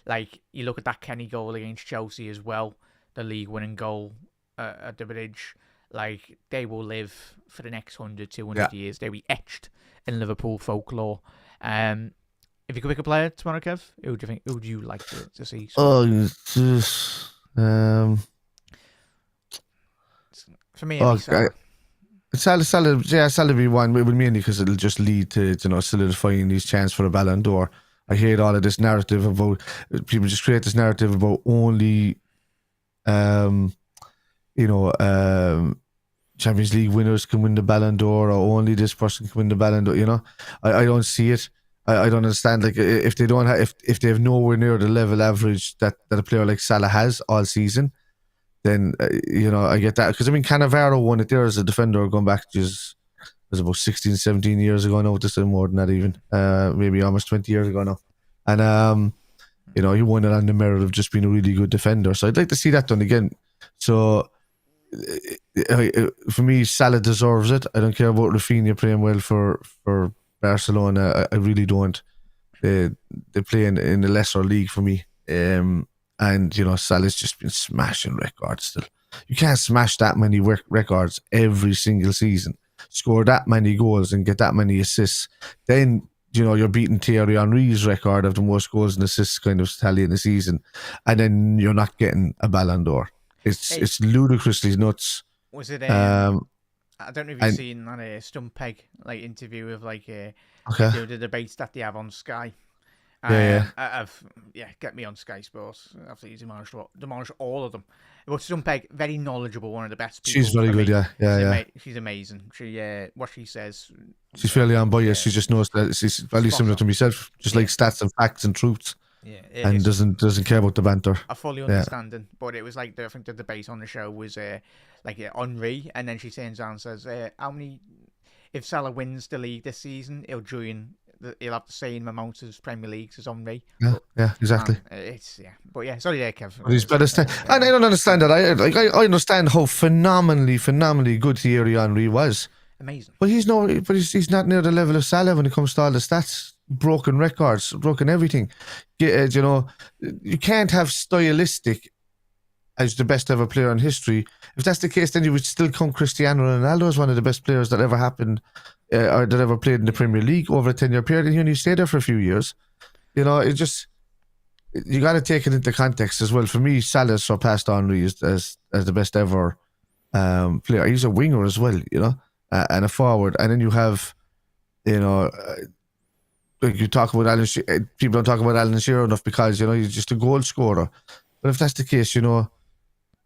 Like, you look at that Kenny goal against Chelsea as well, the league-winning goal at the Bridge. Like, they will live for the next 100, 200 years. They'll be etched in Liverpool folklore. If you could pick a player tomorrow, Kev, who do you think? Who would you like to see? For me, Salah be one, mainly because it'll just lead to solidifying these chance for a Ballon d'Or. I hate all of this narrative about people just create this narrative about only, Champions League winners can win the Ballon d'Or, or only this person can win the Ballon d'Or. I don't see it. I don't understand. Like, if they don't have, if they have nowhere near the level average that a player like Salah has all season, then I get that, because Cannavaro won it there as a defender going back just it was about 16, 17 years ago now. This is more than that even, maybe almost 20 years ago now, and he won it on the merit of just being a really good defender. So I'd like to see that done again. So for me, Salah deserves it. I don't care about Rafinha playing well for Barcelona. I really don't. They play in a lesser league for me. And, Salah's just been smashing records still. You can't smash that many records every single season, score that many goals and get that many assists. Then, you're beating Thierry Henry's record of the most goals and assists kind of tally in the season. And then you're not getting a Ballon d'Or. It's ludicrously nuts. Was it, I don't know if you've seen on a Stumpeg interview of the debates that they have on Sky. Get me on Sky Sports. After you demolish all of them. But Stumpeg, very knowledgeable, one of the best people. She's very good, yeah. She's amazing. She what she says. She's fairly unbiased. She just knows that she's very similar to myself, just like stats and facts and truths. Yeah, and doesn't care about the banter. I fully understanding, but it was I think the debate on the show was Henry, and then she turns around and says, "How many? If Salah wins the league this season, he'll have the same amount of Premier Leagues as Henry." Yeah, exactly. But sorry there, Kev. But he's better. And I don't understand that. I understand how phenomenally good Thierry Henry was. Amazing. But he's not near the level of Salah when it comes to all the stats. Broken records, broken everything. You can't have stylistic as the best ever player in history. If that's the case, then you would still count Cristiano Ronaldo as one of the best players that ever happened or that ever played in the Premier League over a 10-year period, and he only stayed there for a few years. You got to take it into context as well. For me, Salah surpassed Henry as the best ever player. He's a winger as well, and a forward. And then you have, you talk about Alan Shearer, people don't talk about Alan Shearer enough because, he's just a goal scorer. But if that's the case,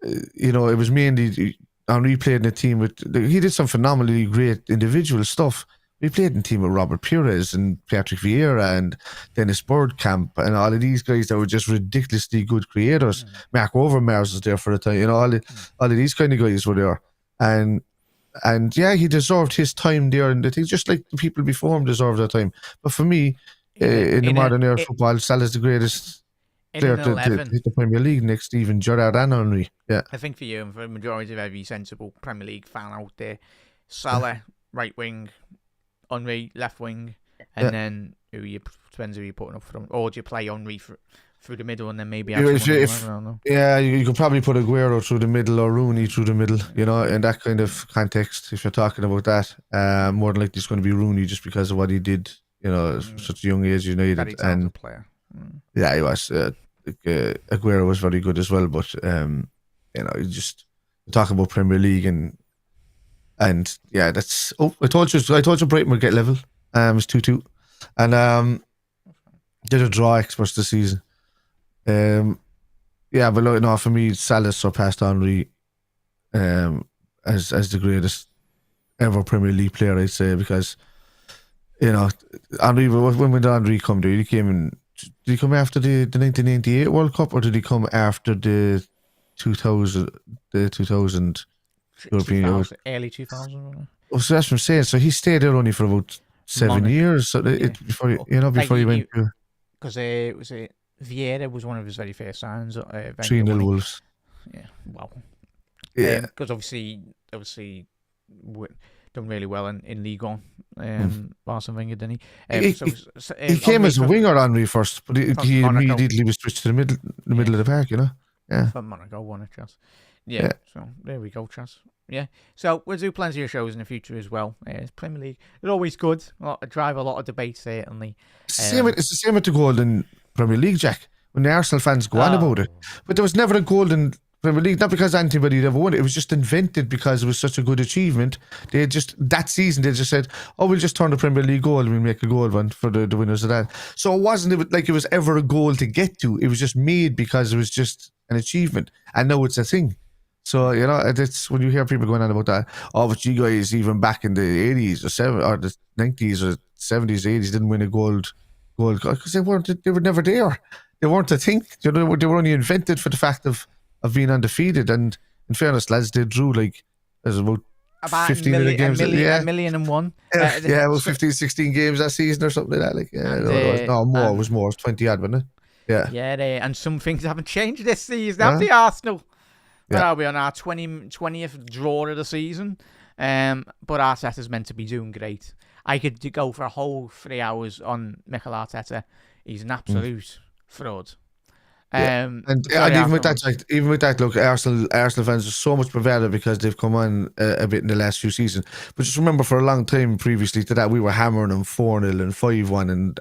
it was mainly Henry played in a team with. He did some phenomenally great individual stuff. He played in a team with Robert Pires and Patrick Vieira and Dennis Bergkamp and all of these guys that were just ridiculously good creators. Mark Overmars was there for a time. All of these kind of guys were there, and yeah, he deserved his time there, and I think just like the people before him deserved their time. But for me, in the modern era of football, Salah's the greatest player to hit the Premier League next to even Gerrard and Henry. Yeah, I think for you and for the majority of every sensible Premier League fan out there, Salah right wing, Henry left wing, and then depends who you're putting up for them, or do you play Henry through the middle and then maybe? I don't know. Yeah, you could probably put Aguero through the middle or Rooney through the middle. In that kind of context, if you're talking about that, more than likely it's going to be Rooney just because of what he did. At such a young age, United, and player. Yeah, he was. Aguero was very good as well, but you just talk about Premier League and yeah, that's. Oh, I told you Brighton would get level. It's 2-2, and did a draw experts this season. Yeah, but look, no, for me, Salah surpassed Henry as the greatest ever Premier League player, I'd say, because Henry. When did Henry come? Did he come after the 1998 World Cup, or did he come after the 2000 European early 2000? Oh, so that's what I'm saying. So he stayed there only for about 7 years. So before he went to, because Vieira was one of his very first signs. 3-0 Wolves. Yeah, wow. Yeah, because obviously done really well in League One. Arsene Wenger, didn't he? He came as a winger, Henry, first, but he immediately was switched to the middle of the park. Yeah. From Monaco, won it, Chas. Yeah. So there we go, Chas. Yeah. So we'll do plenty of shows in the future as well. Premier League, they're always good. Drive a lot of debate, certainly. It's the same with the Golden Premier League, Jack. When the Arsenal fans go on about it, but there was never a Golden Premier League, not because anybody ever won it. It was just invented because it was such a good achievement. That season they just said, "Oh, we'll just turn the Premier League goal and we'll make a gold one for the winners of that." So it wasn't like it was ever a goal to get to. It was just made because it was just an achievement, and now it's a thing. So it's when you hear people going on about that. Oh, but you guys even back in the 80s or the 90s or 70s, 80s didn't win a gold because they were never there. They weren't a thing. They were only invented for the fact of being undefeated. And in fairness, lads, they drew there's about 15 games. A million and one. About 15, 16 games that season or something like that. More. It was more. It was 20 odd, wasn't it? Yeah. Yeah, and some things haven't changed this season, have they, Arsenal? Yeah. Are we on our 20th draw of the season? But Arteta's meant to be doing great. I could go for a whole 3 hours on Mikel Arteta. He's an absolute fraud. And even with that, look, Arsenal fans are so much bravado because they've come on a bit in the last few seasons. But just remember, for a long time previously to that, we were hammering them 4-0 and 5-1, and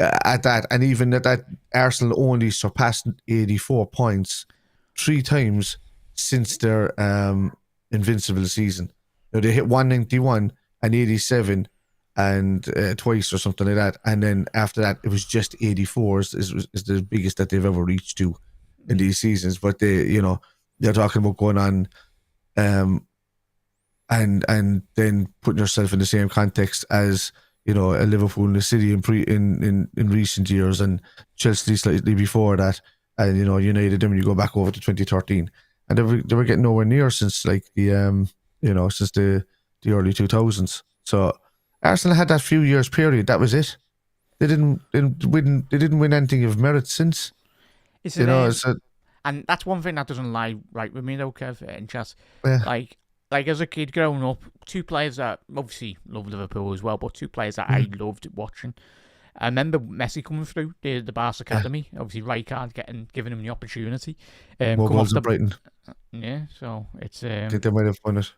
at that, and even at that, Arsenal only surpassed 84 points 3 times since their invincible season. They hit 191 and 87. And twice or something like that, and then after that it was just 84 is the biggest that they've ever reached to in these seasons. But they're talking about going on, and then putting yourself in the same context as a Liverpool in the City in recent years, and Chelsea slightly before that, and United. Then when you go back over to 2013, and they were getting nowhere near since the since the early 2000s. So Arsenal had that few years period. That was it. They didn't win anything of merit since. And that's one thing that doesn't lie right with me though, Kev and Chas. Yeah. Like as a kid growing up, 2 players that obviously love Liverpool as well, but 2 players that I loved watching. I remember Messi coming through the Barca academy. Obviously, Rijkaard giving him the opportunity. More goals than Brighton. Yeah, so it's. I think they might have won it.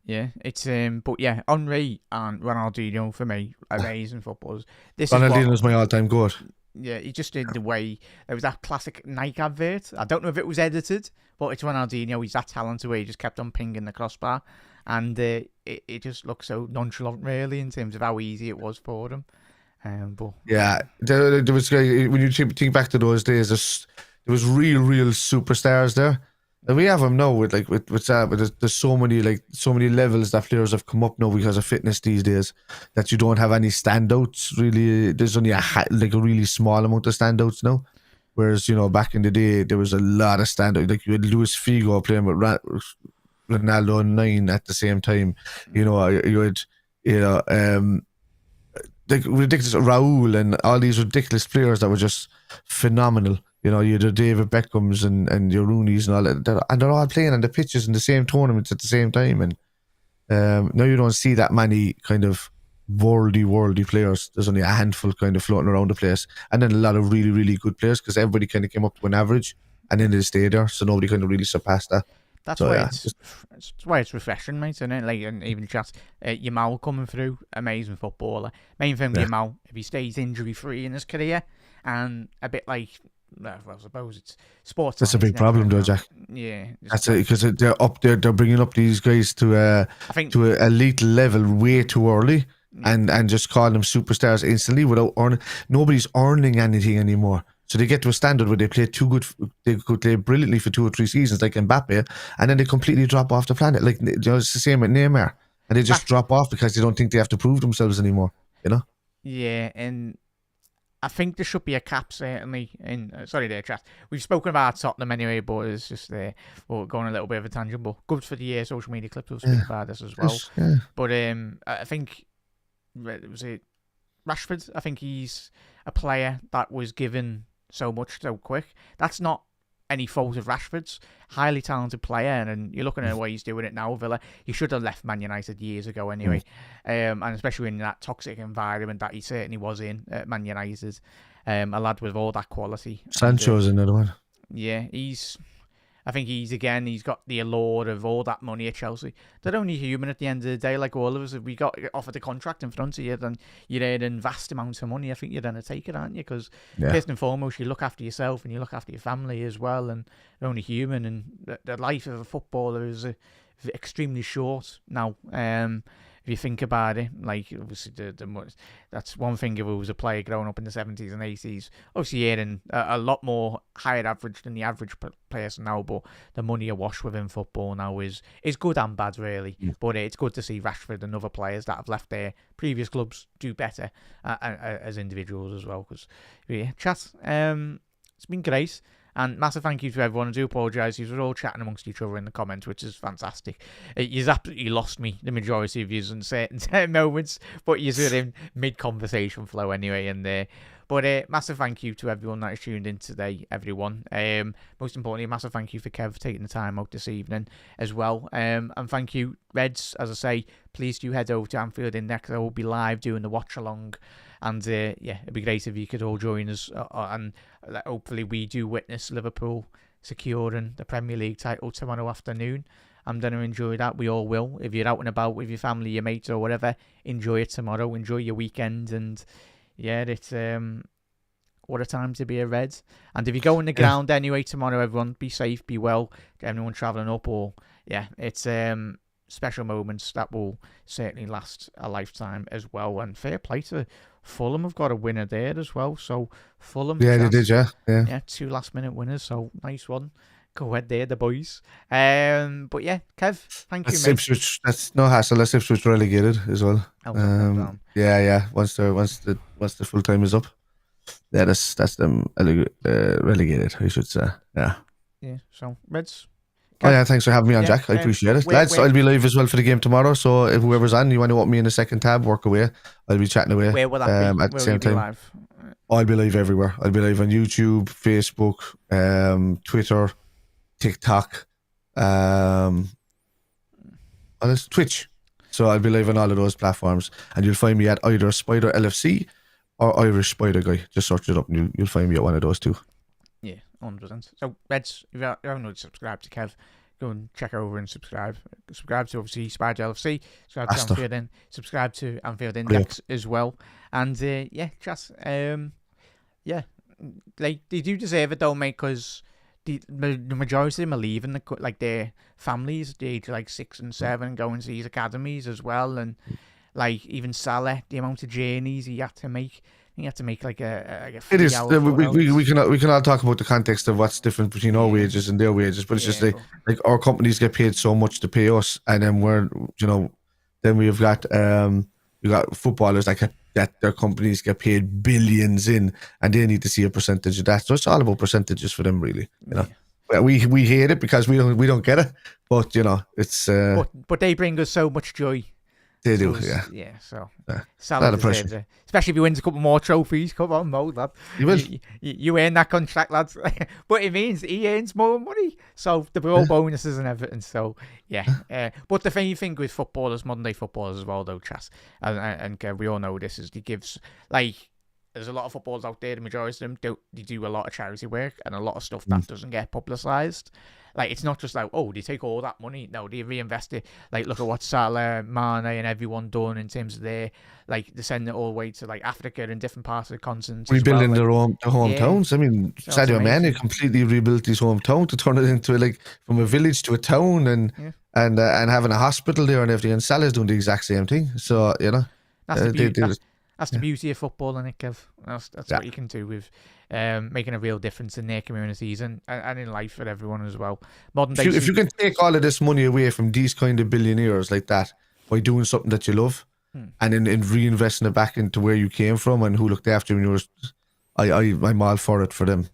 Yeah, it's but yeah, Henry and Ronaldinho for me, amazing footballers. Ronaldinho's my all-time goat. Yeah, he just did the way there was that classic Nike advert. I don't know if it was edited, but it's Ronaldinho. He's that talented where he just kept on pinging the crossbar, and it just looks so nonchalant, really, in terms of how easy it was for him. But yeah, there was when you think back to those days, there was real superstars there. We have them now with that, but there's so many levels that players have come up now because of fitness these days that you don't have any standouts really. There's only a really small amount of standouts now. Whereas back in the day there was a lot of standouts. Like you had Luis Figo playing with Ronaldo and 9 at the same time. You had like ridiculous Raul and all these ridiculous players that were just phenomenal. You had the David Beckhams and your Rooneys and all that, and they're all playing on the pitches in the same tournaments at the same time. And now you don't see that many kind of worldy players. There's only a handful kind of floating around the place, and then a lot of really, really good players because everybody kind of came up to an average, and then they stayed there, so nobody kind of really surpassed that. That's why it's refreshing, mate, isn't it? Like, and even just Yamal coming through, amazing footballer. Main thing with Yamal, if he stays injury free in his career, and a bit like, well, I suppose it's sports. That's a big problem, though, Jack. Yeah, that's it, because they're up there. They're bringing up these guys to an elite level way too early, and just calling them superstars instantly without earning. Nobody's earning anything anymore. So they get to a standard where they play they could play brilliantly for 2 or 3 seasons, like Mbappe, and then they completely drop off the planet. Like it's the same with Neymar, and they just drop off because they don't think they have to prove themselves anymore. Yeah, and I think there should be a cap, certainly. Sorry there, chat. We've spoken about Tottenham anyway, but it's just we're going a little bit of a tangent. But good for the social media clips. We'll speak about this as well. Yeah. But I think was it Rashford? I think he's a player that was given so much so quick. That's not any fault of Rashford's. Highly talented player, and you're looking at the way he's doing it now, Villa. He should have left Man United years ago anyway. And especially in that toxic environment that he certainly was in at Man United. A lad with all that quality. Sancho's another one. Yeah, I think he's got the allure of all that money at Chelsea. They're only human at the end of the day, like all of us. If we got offered a contract in front of you, then you're earning vast amounts of money. I think you're going to take it, aren't you? Because first and foremost, you look after yourself and you look after your family as well. And they're only human. And the life of a footballer is extremely short now. If you think about it, like obviously that's one thing if it was a player growing up in the 70s and 80s, obviously earning a lot more higher average than the average person now, but the money awash within football now is good and bad really. But it's good to see Rashford and other players that have left their previous clubs do better as individuals as well. Because chat, it's been great. And massive thank you to everyone. I do apologise. You were all chatting amongst each other in the comments, which is fantastic. You've absolutely lost me, the majority of you, in certain moments. But you're in mid-conversation flow anyway. But massive thank you to everyone that is tuned in today, everyone. Most importantly, a massive thank you for Kev taking the time out this evening as well. And thank you, Reds. As I say, please do head over to Anfield Index. I will be live doing the watch-along. And it'd be great if you could all join us. And hopefully we do witness Liverpool securing the Premier League title tomorrow afternoon. I'm going to enjoy that. We all will. If you're out and about with your family, your mates or whatever, enjoy it tomorrow. Enjoy your weekend. And it's what a time to be a Red. And if you go on the ground anyway tomorrow, everyone, be safe, be well. Everyone travelling up it's special moments that will certainly last a lifetime as well. And fair play to Fulham. Have got a winner there as well. So Fulham, they did, yeah. 2 last-minute winners. So nice one. Go ahead there, the boys. But yeah, Kev, thank you, mate. Ipswich, that's no hassle. That's Ipswich relegated as well. Yeah. Once the full time is up, that's them relegated, I should say. Yeah. So Reds. Thanks for having me on, Jack. I appreciate it. Lads, I'll be live as well for the game tomorrow, so if whoever's on, you want to open me in the second tab, work away. I'll be chatting away. Where will that be? At the same time. Live? I'll be live everywhere. I'll be live on YouTube, Facebook, Twitter, TikTok, Twitch. So I'll be live on all of those platforms, and you'll find me at either Spider LFC or Irish Spider Guy. Just search it up and you'll find me at one of those two. 100%. So, Reds, if you haven't already subscribed to Kev, go and check over and subscribe. Subscribe to, obviously, Spider LFC. Subscribe to Anfield Index as well. And, just, like, they do deserve it, though, mate, because the majority of them are leaving, their families at the age of, 6 and 7, going to these academies as well. And, even Salah, the amount of journeys he had to make You have to make like a It is. 3 hour. We can all talk about the context of what's different between our wages and their wages, but it's just like our companies get paid so much to pay us, and then then we've got footballers that their companies get paid billions in, and they need to see a percentage of that. So it's all about percentages for them, really. Well, we hate it because we don't get it, but it's. But they bring us so much joy. They do, yeah. So Salah deserves it. Especially if he wins a couple more trophies. Come on, Mo, lad. You will. You earn that contract, lads. But it means he earns more money. So the all bonuses and everything. So yeah. But the thing with footballers, modern day footballers as well, though, Chas, and we all know this, is he gives there's a lot of footballers out there. The majority of them do a lot of charity work and a lot of stuff that doesn't get publicised. Like, it's not just like, oh, they take all that money. No, they reinvest it. Like, look at what Salah, Mane, and everyone done in terms of they send it all the way to like Africa and different parts of the continent. Rebuilding their hometowns. I mean, Sadio Mane completely rebuilt his hometown to turn it into from a village to a town, and having a hospital there and everything. And Salah's doing the exact same thing. So that's the beauty of football, and Kev. That's what you can do with making a real difference in their communities and in life for everyone as well. If you can take all of this money away from these kind of billionaires like that by doing something that you love, and then reinvesting it back into where you came from and who looked after you when you were, I'm all for it for them.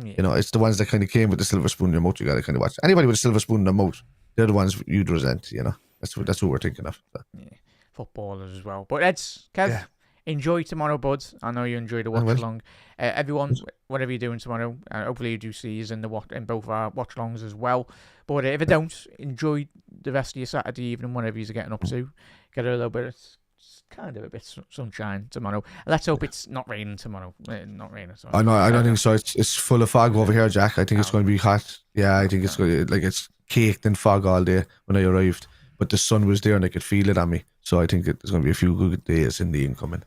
Yeah. It's the ones that kind of came with the silver spoon in their mouth. You got to kind of watch. Anybody with a silver spoon in their mouth, they're the ones you'd resent. That's what we're thinking of. So. Yeah, footballers as well. But Kev. Enjoy tomorrow, buds. I know you enjoyed the watch along. Everyone, whatever you're doing tomorrow, hopefully you do see us in both our watch alongs as well. But if you don't, enjoy the rest of your Saturday evening, whatever you're getting up to. Get a little bit of sunshine tomorrow. Let's hope it's not raining tomorrow. Not raining. I don't think so. It's full of fog over here, Jack. I think it's going to be hot. Yeah, I think it's going to, it's caked in fog all day when I arrived. But the sun was there and I could feel it on me. So I think there's going to be a few good days in the incoming.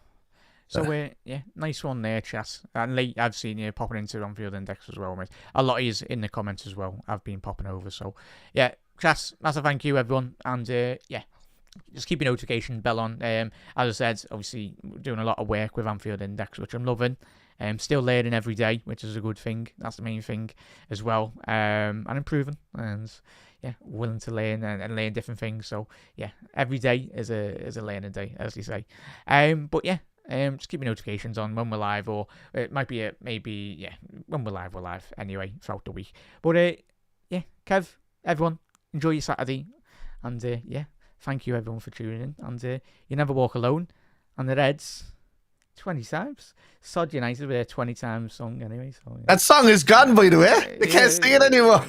So nice one there, Chas. And Lee, I've seen you popping into Anfield Index as well, mate. A lot of you in the comments as well. I've been popping over. So yeah, Chas, massive thank you, everyone. And just keep your notification bell on. As I said, obviously doing a lot of work with Anfield Index, which I'm loving. Still learning every day, which is a good thing. That's the main thing as well. And improving, and willing to learn and learn different things. So every day is a learning day, as you say. Just keep your notifications on when we're live, or it might be when we're live anyway throughout the week. But Kev, everyone, enjoy your Saturday, and thank you everyone for tuning in. And you never walk alone. And the Reds 20 times. Sod United with a 20 times song anyway. So, that song is gone, by the way. They can't sing it anymore.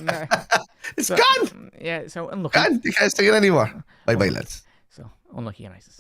It's gone. Yeah, so unlucky. Gone. They can't sing it anymore. Bye, lads. So unlucky United.